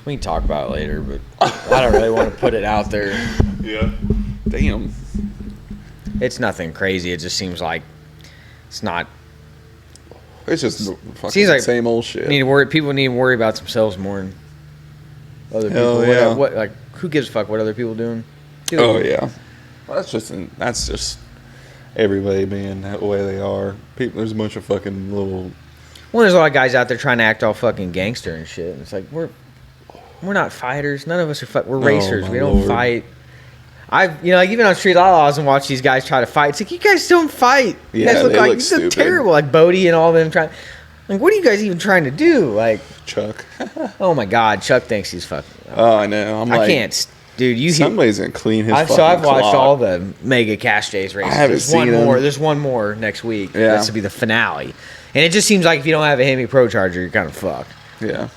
We can talk about it later, but I don't really want to put it out there. Yeah. Damn. It's nothing crazy. It just seems like it's not. It's just fucking like same old shit. People need to worry about themselves more than other people. Yeah. Who gives a fuck what other people doing? Yeah. Well, that's just everybody being that way they are. There's a bunch of fucking little. Well, there's a lot of guys out there trying to act all fucking gangster and shit. And it's like we're not fighters. None of us are we're racers. We don't fight. Even on Street Outlaws and watch these guys try to fight. It's like, you guys don't fight. You guys look like you look terrible. Like Bodie and all of them trying. Like, what are you guys even trying to do? Like Chuck. Oh my God, Chuck thinks he's fucking. Oh, I know. I can't, dude. Somebody's gonna clean his. I've watched all the Mega Cash Days races. I haven't seen them. There's one more next week. Yeah. This will be the finale, and it just seems like if you don't have a Hemi Pro Charger, you're kind of fucked. Yeah.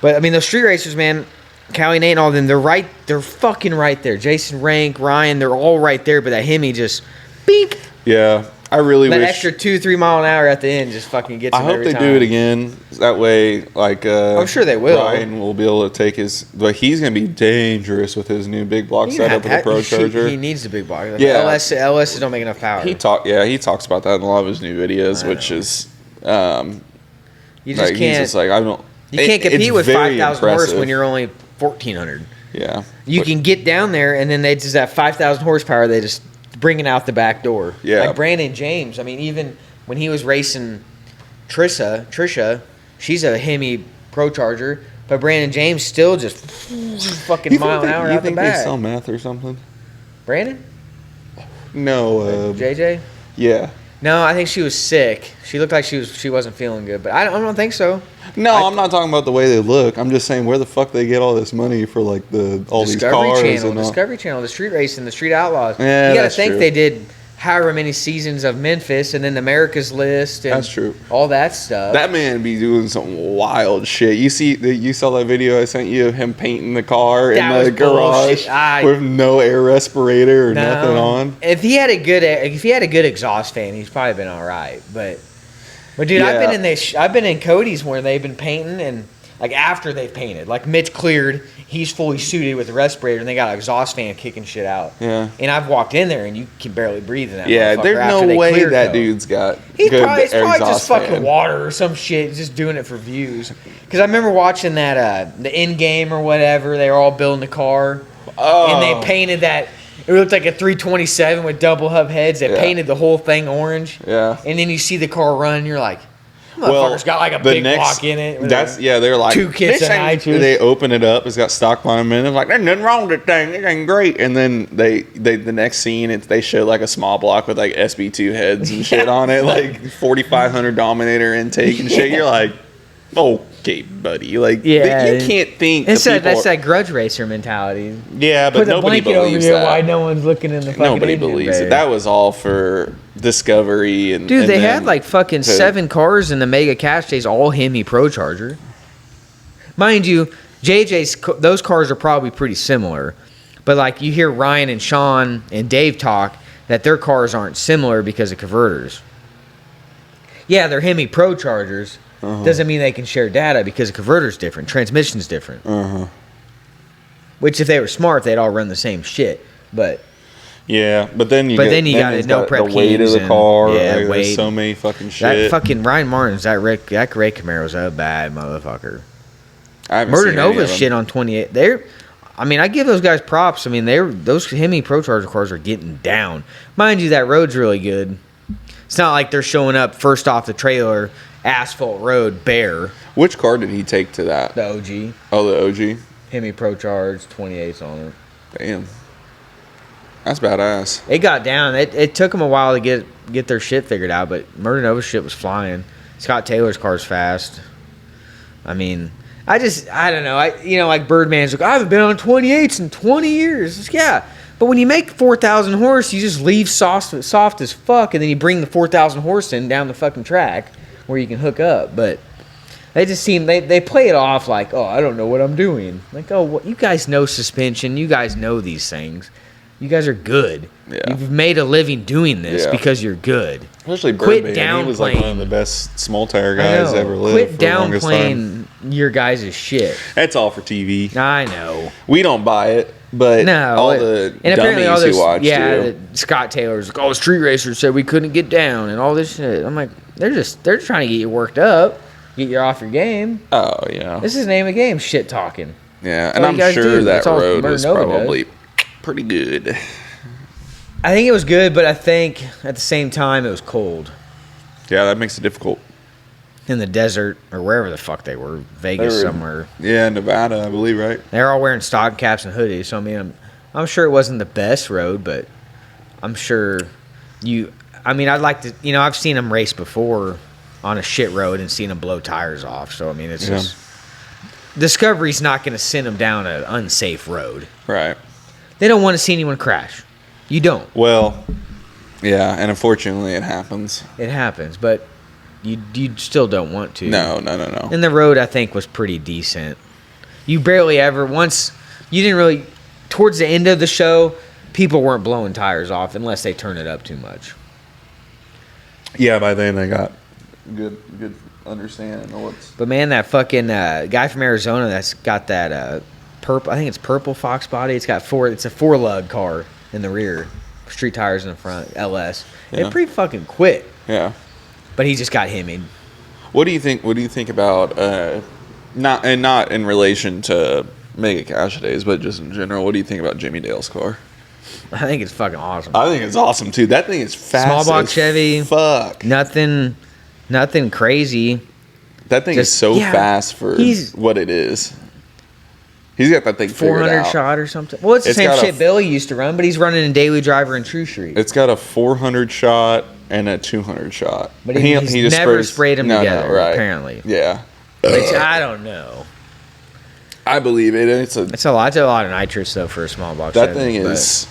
But I mean, those street racers, man. Callie, Nate, and all of them, they're fucking right there. Jason, Rank, Ryan, they're all right there, but that Hemi just, beep. Yeah, I really wish. That extra 2-3 mile an hour at the end just fucking gets them every time. I hope they do it again. That way, I'm sure they will. Ryan will be able to take he's going to be dangerous with his new big block setup with the Pro Charger. He needs the big block. LS don't make enough power. He talks about that in a lot of his new videos, which is, you just can't. Just I don't. You can't compete with 5,000 horse when you're only 1,400. Yeah. You can get down there, and then they just that 5,000 horsepower, they just bring it out the back door. Yeah. Like Brandon James. I mean, even when he was racing Trisha, she's a Hemi Pro Charger, but Brandon James still just fucking mile an hour out the back. You think they sell meth or something? Brandon? No. JJ? Yeah. No, I think she was sick. She looked like she wasn't feeling good, but I don't think so. No, I'm not talking about the way they look. I'm just saying where the fuck they get all this money for all these cars. Discovery Channel, the street racing, the street outlaws. Yeah, you got to think true. they did however many seasons of Memphis and then America's List and That's true. all that stuff. That man be doing some wild shit. You saw that video I sent you of him painting the car in the garage with no air respirator or nothing on. If he had a good exhaust fan, he's probably been all right. But dude, I've been in Cody's where they've been painting and like after they've painted, like Mitch cleared, he's fully suited with a respirator and they got an exhaust fan kicking shit out. Yeah. And I've walked in there and you can barely breathe in that. Yeah, there's no way that dude's got He's good probably exhaust just fan. fucking water or some shit, just doing it for views. Because I remember watching that the end game or whatever. They were all building the car, and they painted that. It looked like a 327 with double hub heads. They painted the whole thing orange. Yeah. And then you see the car run, and you're like, motherfucker's got like a big block in it. They're like 2 kits and nitrous. They open it up. It's got stock line in it. Like there's nothing wrong with the thing. It ain't great. And then they the next scene they show like a small block with like SB2 heads and shit on it, like 4,500 Dominator intake and shit. You're like, okay, buddy. Like you can't think. That's that grudge racer mentality. Yeah, but put nobody a blanket over believes here that. Why no one's looking in the fucking Nobody engine believes bay. it. That was all for discovery and dude, and they then had like fucking 7 cars in the Mega Cash Days, all Hemi Pro Charger. Mind you, those cars are probably pretty similar, but like you hear Ryan and Sean and Dave talk that their cars aren't similar because of converters. Yeah, they're Hemi Pro Chargers. Doesn't mean they can share data because the converter's different, transmission's different. Which if they were smart, they'd all run the same shit. But yeah, but then you got no prep the weight of the keys car. and- yeah, like, weight. there's so many fucking shit. that fucking Ryan Martin's that Ray Camaro's a bad motherfucker. I haven't Murder seen any of Nova's them. shit on 28. I give those guys props. I mean, those Hemi Pro Charger cars are getting down. Mind you, that road's really good. It's not like they're showing up first off the trailer, asphalt road, bare. Which car did he take to that? The OG. Oh, the OG. Hemi Pro Charge, 28s on it. Damn, that's badass. It got down. It took them a while to get their shit figured out, but Murder Nova's shit was flying. Scott Taylor's car's fast. I mean, I don't know. Like Birdman's like, I haven't been on 28s in 20 years. It's, yeah. But when you make 4,000 horse, you just leave soft as fuck, and then you bring the 4,000 horse in down the fucking track where you can hook up. But they just seem, they play it off like, oh, I don't know what I'm doing. Like, oh, well, you guys know suspension. You guys know these things. You guys are good. Yeah. You've made a living doing this because you're good. Especially Quit Birdman. He was like one of the best small tire guys ever lived. Quit for the longest downplaying time. your guys' shit. That's all for TV. I know. We don't buy it, but all the dummies who watch do. Scott Taylor's like, oh, street racers said we couldn't get down and all this shit. I'm like, they're trying to get you worked up, get you off your game. Oh yeah. This is the name of the game, shit talking. Yeah, and I'm sure that road was probably pretty good. I think it was good, but I think at the same time it was cold. Yeah, that makes it difficult. In the desert or wherever the fuck they were, Vegas somewhere. Yeah, Nevada, I believe, right? They're all wearing stock caps and hoodies. So I mean, I'm sure it wasn't the best road, but I'm sure I'd like to. I've seen them race before on a shit road and seen them blow tires off. So I mean, it's just Discovery's not going to send them down an unsafe road. Right. They don't want to see anyone crash. You don't. Well, yeah, and unfortunately it happens. It happens, but you still don't want to. No. And the road, I think, was pretty decent. You barely ever, towards the end of the show, people weren't blowing tires off unless they turn it up too much. Yeah, by then they got good understanding of what's... But man, that fucking guy from Arizona that's got that purple, I think it's purple Fox body. It's got it's a 4-lug car in the rear, street tires in the front, LS. Yeah. It's pretty fucking quick. Yeah. But he just got himmied. What do you think about not in relation to Mega Cash Days, but just in general? What do you think about Jimmy Dale's car? I think it's fucking awesome. I think it's awesome too. That thing is fast. Small block as Chevy. Fuck. Nothing crazy. That thing is so fast for what it is. He's got that thing 400 shot or something. Well, it's the same shit Billy used to run, but he's running in Daily Driver and True Street. It's got a 400 shot and a 200 shot. But he just never sprayed them together, right. Apparently. Yeah. Which I don't know. I believe it. It's a lot of nitrous though for a small box. That thing is.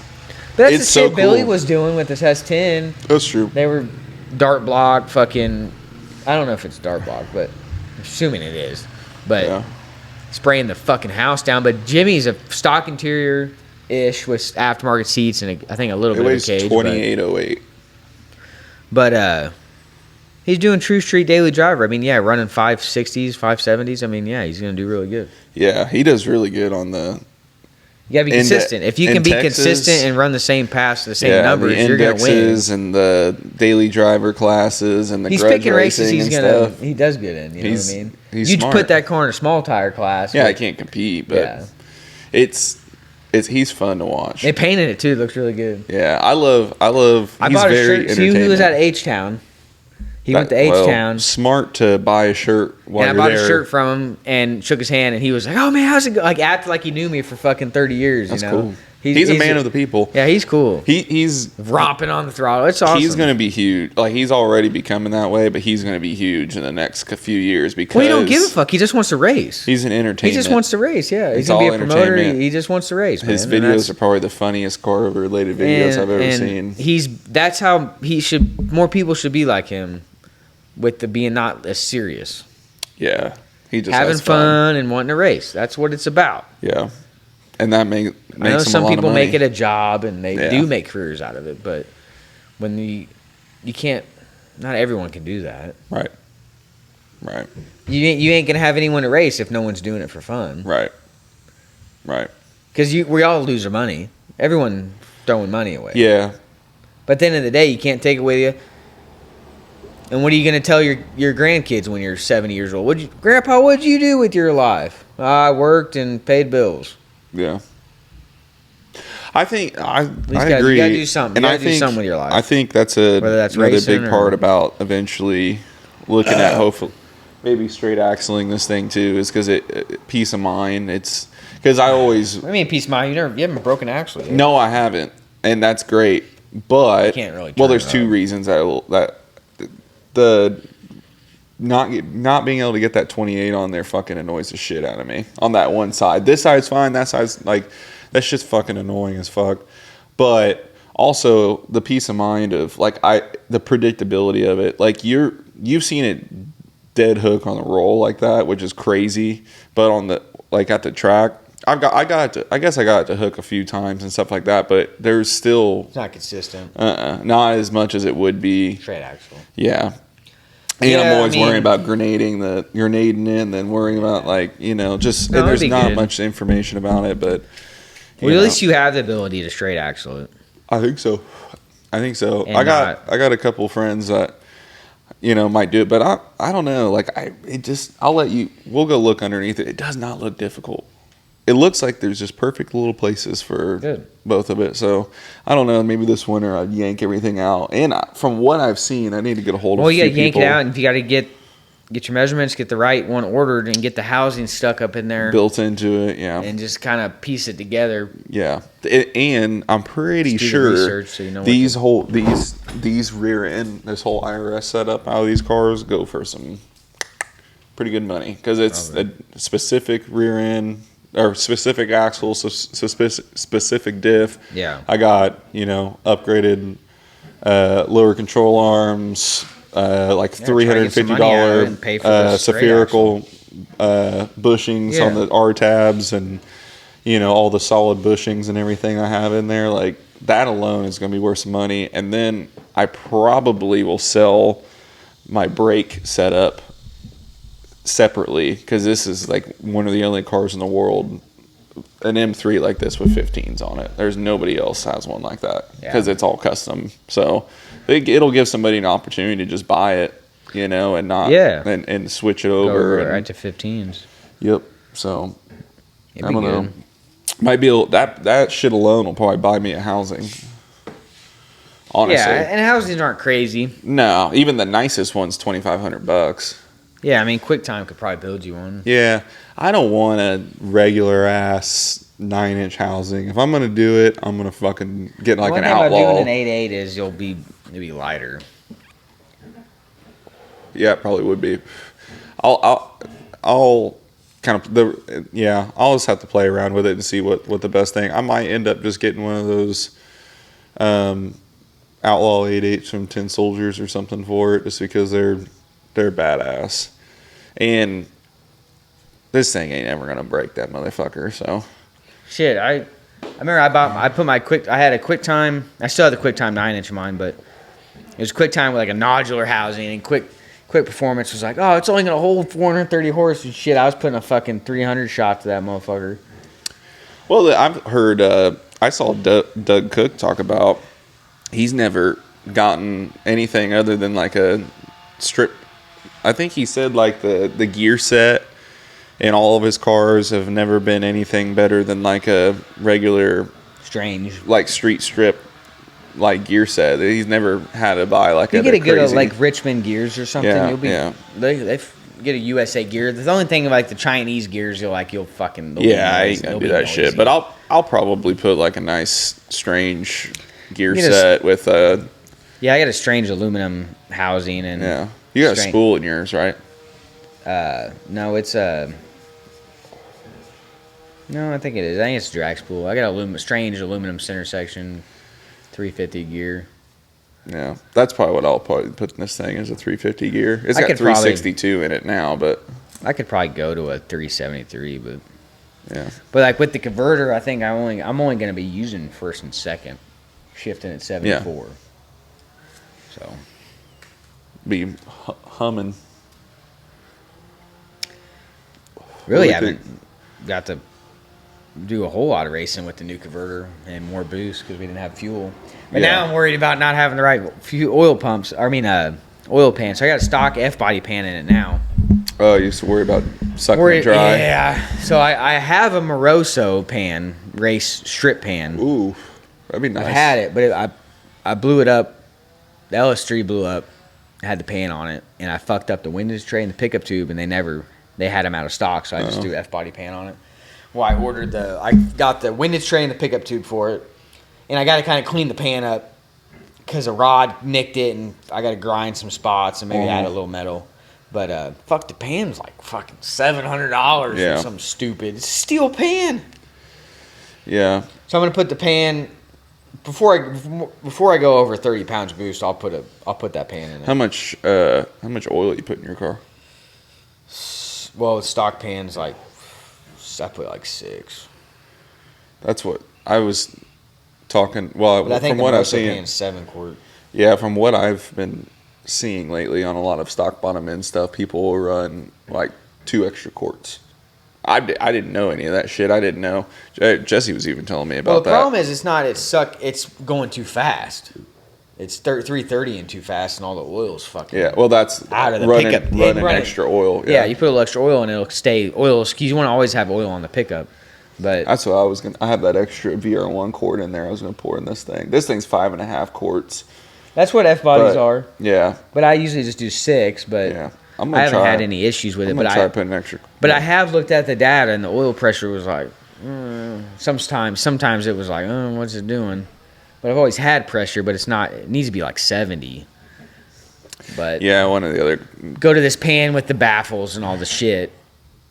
But that's It's the so shit Billy cool. was doing with this S10. That's true. They were dart block, fucking. I don't know if it's dart block, but I'm assuming it is. But Yeah. spraying the fucking house down. But Jimmy's a stock interior ish with aftermarket seats and I think a little It bit of a weighs cage. 2808. But he's doing true street daily driver. I mean, yeah, running 560s, 570s. I mean, yeah, he's gonna do really good. Yeah, he does really good on the. You gotta be consistent. If you in can be Texas, consistent and run the same pass, the same numbers, the you're gonna win. indexes and the daily driver classes and the He's grudge picking races racing he's and gonna. stuff. He does good in. You know what I mean? He's You smart. put that car in a small tire class. Yeah, I with- can't compete, but Yeah. it's he's fun to watch. They painted it too. It looks really good. Yeah, I love. I He's bought a very shirt. See who was entertaining. at H Town. He went to H Town. Smart to buy a shirt while And I you're bought there. a shirt from him and shook his hand, and he was like, "Oh man, how's it go?" Like acted like he knew me for fucking 30 years. That's you know? cool. He's a man of the people. Yeah, he's cool. He's Romping on the throttle. It's awesome. He's going to be huge. Like he's already becoming that way, but he's going to be huge in the next few years because Well, he don't give a fuck. He just wants to race. he's an He entertainment. just wants to race. Yeah, he's It's gonna be all a promoter. entertainment. He just wants to race. His man. And videos are probably the funniest car related videos I've ever seen. That's how he should. More people should be like him, with the being not as serious, Yeah, he just having has fun and wanting to race. That's what it's about. Yeah, and that makes I know him some a lot people of money. make it a job and they Yeah. do make careers out of it, but when you can't, not everyone can do that. Right. You ain't gonna have anyone to race if no one's doing it for fun. Right. Because we all lose our money. Everyone throwing money away. Yeah. But at the end of the day, you can't take it with you. And what are you going to tell your grandkids when you're 70 years old? Grandpa, what'd you do with your life? I worked and paid bills. Yeah. I think I you agree. gotta do something. You And gotta do something with your life. I think that's Whether that's another racing big or- part about eventually looking at hopefully maybe straight axling this thing too is because it peace of mind. It's because I always What do you mean, peace of mind? You haven't broken axle yet. no, I haven't, and that's great. But You can't really well, turn there's it two on. reasons that the not being able to get that 28 on there fucking annoys the shit out of me on that one side. This side's fine. That side's like that's just fucking annoying as fuck. But also the peace of mind of like the predictability of it. Like you've seen it dead hook on the roll like that, which is crazy. But on the like at the track, I guess I got it to hook a few times and stuff like that. But there's still It's not consistent. not as much as it would be. Straight axle. Yeah. And Yeah, I'm always I mean- worrying about grenading in, then worrying about just No, and there's it'd be not good. much information about it, but you Well, at know, least you have the ability to straight axle it. I think so. And I got a couple friends that might do it, but I don't know. Like we'll go look underneath it. It does not look difficult. It looks like there's just perfect little places for Good. both of it. So I don't know. Maybe this winter I'd yank everything out. And from what I've seen, I need to get a hold of. Well, a you got few to yank people it out, and if you got to get your measurements, get the right one ordered, and get the housing stuck up in there, built into it. Yeah, and just kind of piece it together. yeah. And I'm pretty Just do the sure research so you know what these rear end, this whole IRS setup out of these cars go for some pretty good money because it's a specific rear end. Or specific axle, specific diff. Yeah. I got upgraded lower control arms, like $350 and pay for the straight spherical bushings on the R tabs, and all the solid bushings and everything I have in there. Like that alone is going to be worth some money. And then I probably will sell my brake setup separately because this is like one of the only cars in the world, an M3 like this with 15s on it. There's nobody else has one like that because it's all custom. So it'll give somebody an opportunity to just buy it, and not and switch it over Go right to 15s. Yep. So It'd I be don't know. good. Might be that shit alone will probably buy me a housing. Honestly, Yeah, and housings aren't crazy. no, even the nicest one's $2,500. Yeah, I mean, QuickTime could probably build you one. Yeah, I don't want a regular ass 9-inch housing. If I'm gonna do it, I'm gonna fucking get like One an thing about outlaw. doing an 8.8 is you'll be lighter. Yeah, it probably would be. I'll kind of I'll just have to play around with it and see what the best thing. I might end up just getting one of those Outlaw 8/8 from 10 Soldiers or something for it, just because they're badass. And this thing ain't ever gonna break that motherfucker. So Shit, I remember I had a QuickTime. I still have the QuickTime 9-inch of mine, but it was QuickTime with like a nodular housing, and Quick Performance was like, oh, it's only gonna hold 430 horse and shit. I was putting a fucking 300 shot to that motherfucker. well, I've heard. I saw Doug Cook talk about he's never gotten anything other than like a strip. I think he said like the gear set in all of his cars have never been anything better than like a regular Strange. like street strip like gear set. He's never had to buy like You get a good crazy, like Richmond gears or something. Yeah, You'll be they get a USA gear. The only thing like the Chinese gears, you'll fucking I ain't gonna do that shit. But I'll probably put like a nice strange gear set with a. Yeah, I got a strange aluminum housing and. Yeah, you got a spool in yours, right? No, it's a. No, I think it is. I think it's a drag spool. I got a strange aluminum center section, 350 gear. Yeah, that's probably what I'll probably put in this thing is a 350 gear. It's got 362 in it now, but I could probably go to a 373, but yeah. But like with the converter, I think I'm only going to be using first and second, shifting at 74. Yeah. So be humming. Really haven't got to do a whole lot of racing with the new converter and more boost because we didn't have fuel. But now I'm worried about not having the right oil pumps. Oil pan. So I got a stock F-body pan in it now. Oh, you used to worry about sucking it dry. Yeah. So I have a Moroso pan, race strip pan. Ooh, that'd be nice. I've had it, but I blew it up. The LS3 blew up. I had the pan on it, and I fucked up the windows tray and the pickup tube, and they had them out of stock, so I just threw F-body pan on it. Well, I got the windage tray and the pickup tube for it, and I got to kind of clean the pan up because a rod nicked it, and I got to grind some spots and maybe add a little metal. But fuck, the pan's like fucking $700 or something stupid. It's a steel pan. Yeah. So I'm gonna put the pan before I go over 30 pounds boost. I'll put that pan in it. How much oil you put in your car? Well, with stock pans, like I put like 6. That's what I was talking. Well, I think from what I've seen, pan's 7 quart. Yeah, from what I've been seeing lately on a lot of stock bottom end stuff, people will run like 2 extra quarts. I didn't know any of that shit. I didn't know. Jesse was even telling me about that. Well, the problem is it's going too fast. It's 330 and too fast, and all the oil's fucking. Yeah, well, that's out of the pickup. Running extra oil. Yeah, you put a little extra oil, and it'll stay oil. You want to always have oil on the pickup, but that's what I was gonna. I have that extra VR1 quart in there. I was gonna pour in this thing. This thing's 5.5 quarts. That's what F bodies are. Yeah, but I usually just do 6. But yeah, I haven't had any issues with it. But I putting extra. But I have looked at the data, and the oil pressure was like. Sometimes it was like, what's it doing? But I've always had pressure, but it's not. It needs to be like 70. But yeah, one or the other. Go to this pan with the baffles and all the shit.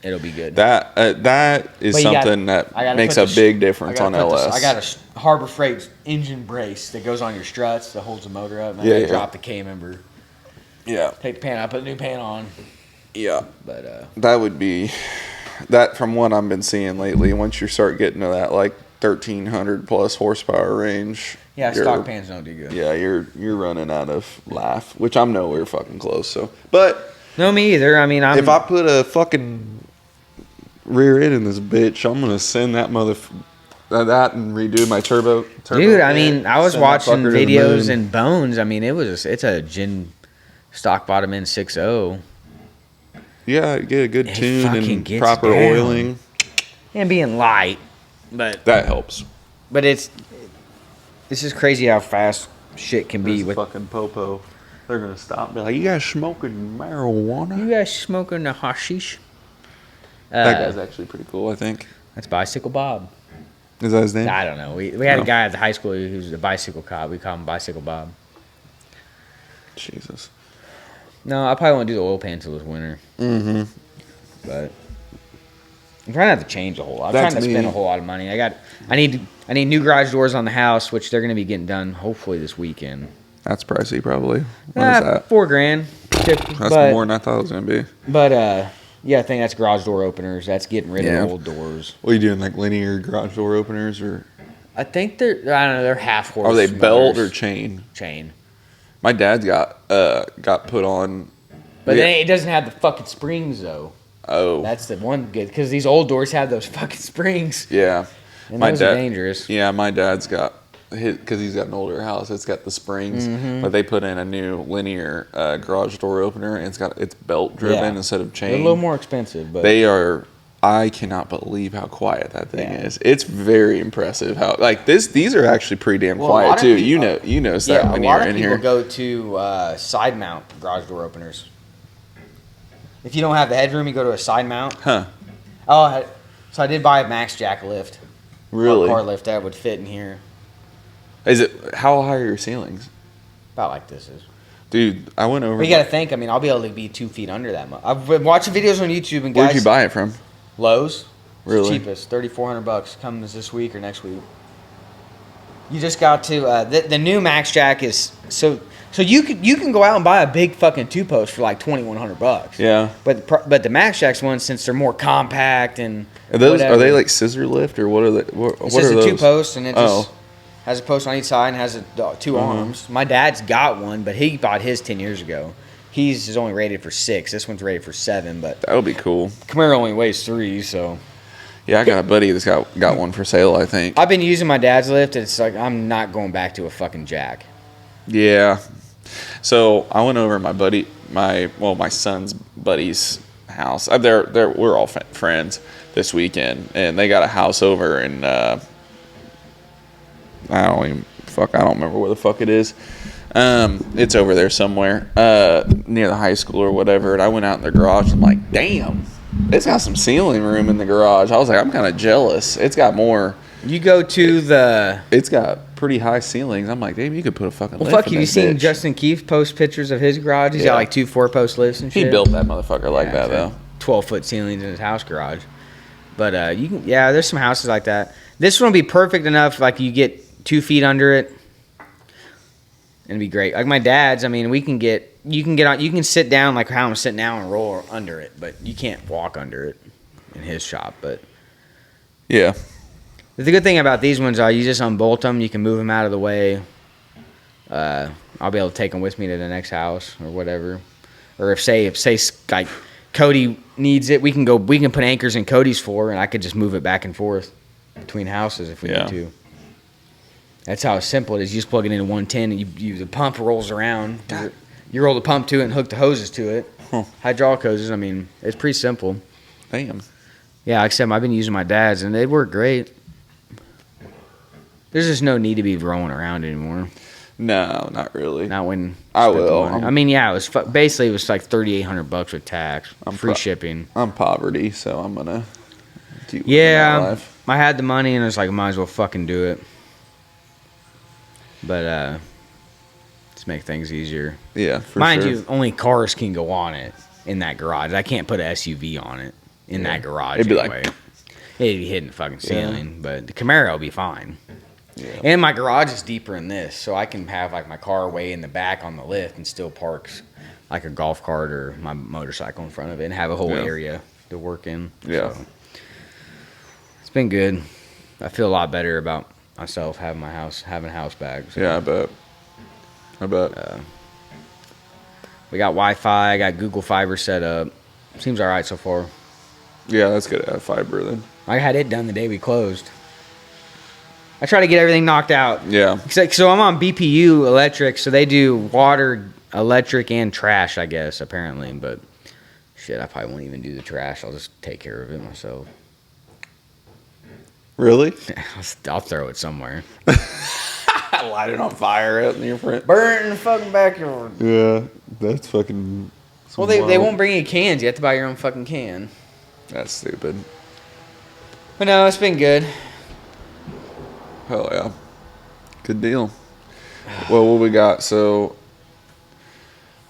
It'll be good. That is something that makes a big difference on LS. I got a Harbor Freight engine brace that goes on your struts that holds the motor up. And I gotta drop the K member. Yeah. Take the pan out, put the new pan on. Yeah. But that would be that from what I've been seeing lately. Once you start getting to that like 1,300 plus horsepower range. Yeah, stock pans don't do good. Yeah, you're running out of life, which I'm nowhere fucking close. So, but no, me either. I mean, if I put a fucking rear end in this bitch, I'm gonna send that that and redo my turbo. Dude, I mean, I was watching videos and Bones. I mean, it's a Gin stock bottom end 6.0. Yeah, get a good tune and proper oiling, and being light, but that helps. But this is crazy how fast shit can be with fucking popo. They're gonna stop and be like, "You guys smoking marijuana? You guys smoking the hashish?" That guy's actually pretty cool, I think. That's Bicycle Bob. Is that his name? I don't know. We had a guy at the high school who's a bicycle cop. We call him Bicycle Bob. Jesus. No, I probably won't do the oil pan till this winter. Mm-hmm. But I'm trying not to change a whole lot. I'm trying to spend a whole lot of money. I need new garage doors on the house, which they're going to be getting done hopefully this weekend. That's pricey, probably. What is that? $4,000. That's more than I thought it was going to be. But yeah, I think that's garage door openers. That's getting rid of old doors. What are you doing, like linear garage door openers, or? I think I don't know. They're half horse. Are they belt or chain? Chain. My dad's got put on. But then it doesn't have the fucking springs though. Oh, that's the one good because these old doors have those fucking springs. Yeah, and those are dangerous. Yeah, my dad's got because he's got an older house. It's got the springs, but they put in a new linear garage door opener, and it's belt driven instead of chain. They're a little more expensive, but they are. I cannot believe how quiet that thing is. It's very impressive how these are actually pretty damn quiet too. People, you notice that when you're in here. A lot of people go to side mount garage door openers. If you don't have the headroom, you go to a side mount. Huh. Oh, so I did buy a Max Jack lift. Really? Car lift that would fit in here. Is it? How high are your ceilings? About like this is. Dude, I went over. But you got to think. I mean, I'll be able to be 2 feet under that much. I've been watching videos on YouTube and guys. Where'd you buy it from? Lowe's. Really? It's cheapest, $3,400. Comes this week or next week. You just got to the new Max Jack is so you can go out and buy a big fucking 2-post for like $2,100. Yeah. But the Max Jacks ones, since they're more compact and are they like scissor lift or what are they? What it's are just those? A 2-post and it just has a post on each side and has two arms. My dad's got one, but he bought his 10 years ago. His is only rated for 6. This one's rated for 7, but that would be cool. Camaro only weighs 3, so. Yeah, I got a buddy that's got one for sale, I think. I've been using my dad's lift. It's like I'm not going back to a fucking jack. Yeah. So I went over my son's buddy's house. We're all friends this weekend, and they got a house over in I don't remember where the fuck it is. It's over there somewhere near the high school or whatever. And I went out in their garage. And I'm like, damn, it's got some ceiling room in the garage. I was like, I'm kind of jealous. It's got more. You go to It's got pretty high ceilings. I'm like, damn, you could put a fucking. Well, fuck you. You seen Justin Keefe post pictures of his garage? He's got like 2 4-post lifts and shit. He built that motherfucker like that though. 12-foot ceilings in his house garage. But you can, there's some houses like that. This one will be perfect enough. Like you get 2 feet under it. And it'd be great. Like my dad's, I mean, you can sit down like how I'm sitting now and roll under it, but you can't walk under it in his shop. But yeah, the good thing about these ones are you just unbolt them, you can move them out of the way. I'll be able to take them with me to the next house or whatever. Or if say like Cody needs it, we can put anchors in Cody's floor, and I could just move it back and forth between houses if we need to. That's how simple it is. You just plug it into 110 and the pump rolls around. You roll the pump to it and hook the hoses to it. Hydraulic hoses, I mean, it's pretty simple. Damn. Yeah, like I said, I've been using my dad's and they work great. There's just no need to be rolling around anymore. No, not really. Not when I will. I mean, yeah, it was basically it was like $3,800 with tax, free shipping. I'm poverty, so I'm gonna do my life. I had the money and I was like, I might as well fucking do it. But just make things easier. Yeah, for Mind sure. you, only cars can go on it in that garage. I can't put an SUV on it in that garage. It'd be anyway. It'd be hitting the fucking ceiling, but the Camaro will be fine. Yeah. And my garage is deeper in this, so I can have like my car way in the back on the lift and still park like a golf cart or my motorcycle in front of it and have a whole area to work in. Yeah. So, it's been good. I feel a lot better about myself having a house back. So. Yeah, I bet. We got Wi-Fi. I got Google Fiber set up. Seems all right so far. Yeah, that's good to have fiber then. I had it done the day we closed. I try to get everything knocked out. Yeah. So I'm on BPU Electric, so they do water, electric, and trash, I guess, apparently. But shit, I probably won't even do the trash. I'll just take care of it myself. Really? I'll throw it somewhere. Light it on fire out in your front. Burn it in the fucking backyard. Yeah, that's fucking. Well, they won't bring you cans. You have to buy your own fucking can. That's stupid. But no, it's been good. Hell yeah. Good deal. Well, what we got? So,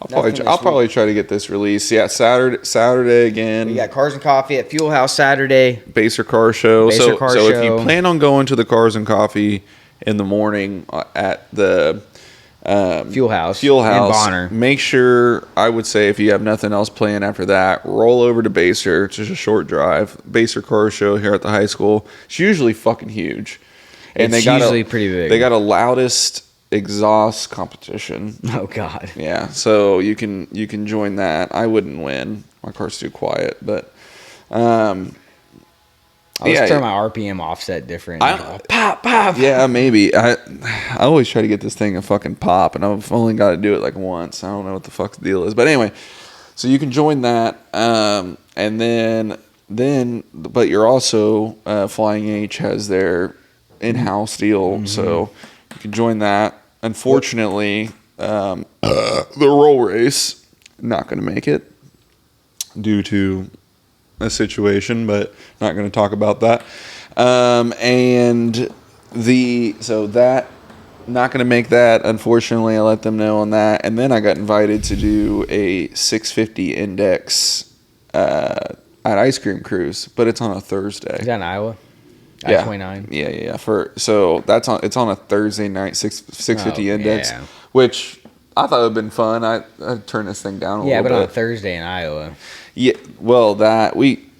I'll probably try to get this released. Yeah, Saturday again. We got Cars and Coffee at Fuel House Saturday. Baser Car Show. So if you plan on going to the Cars and Coffee in the morning at the Fuel House in Bonner, make sure, I would say, if you have nothing else planned after that, roll over to Baser. It's just a short drive. Baser Car Show here at the high school. It's usually fucking huge. And it's usually pretty big. They got a loudest exhaust competition. Oh God. Yeah, so you can join that. I wouldn't win. My car's too quiet, but I'll just turn my RPM offset different. Pop. Yeah, maybe. I always try to get this thing a fucking pop, and I've only got to do it like once. I don't know what the fuck the deal is, but anyway. So you can join that, and then, but you're also Flying H has their in-house deal, so you can join that. Unfortunately, the roll race, not going to make it due to a situation, but not going to talk about that. So that, not going to make that. Unfortunately, I let them know on that. And then I got invited to do a 650 index at Ice Cream Cruise, but it's on a Thursday. Is that in Iowa? Yeah. I-29? Yeah. It's on a Thursday night, 650 index, yeah. Which I thought would have been fun. I turned this thing down a little bit. Yeah, but on a Thursday in Iowa. Yeah, well,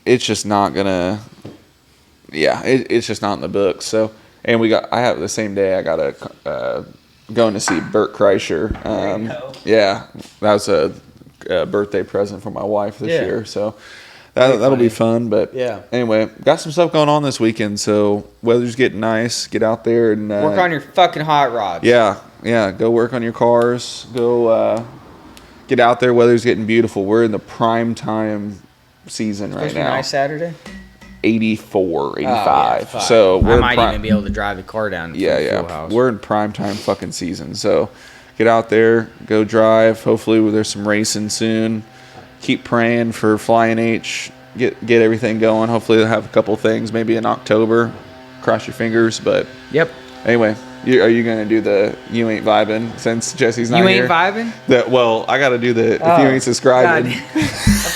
it's just not gonna. Yeah, it's just not in the books. So, and I have the same day I gotta going to see Bert Kreischer. Yeah, that was a birthday present for my wife this year. So that'll be fun. But yeah, anyway, got some stuff going on this weekend. So weather's getting nice. Get out there and work on your fucking hot rods. Yeah. Go work on your cars. Go. Get out there. Weather's getting beautiful. We're in the prime time season right now. Nice Saturday. 84, 85. Yeah, so I might even be able to drive the car down. Yeah. We're in prime time fucking season. So get out there, go drive. Hopefully there's some racing soon. Keep praying for Flying H. Get everything going. Hopefully they'll have a couple things maybe in October. Cross your fingers. But yep. Anyway. Are you going to do the You Ain't Vibing since Jesse's not here? You Ain't Vibing? Well, I got to do the If You Ain't Subscribing. I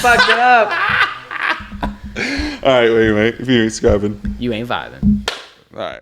fucked it up. All right, wait. If you ain't subscribing. You Ain't Vibing. All right.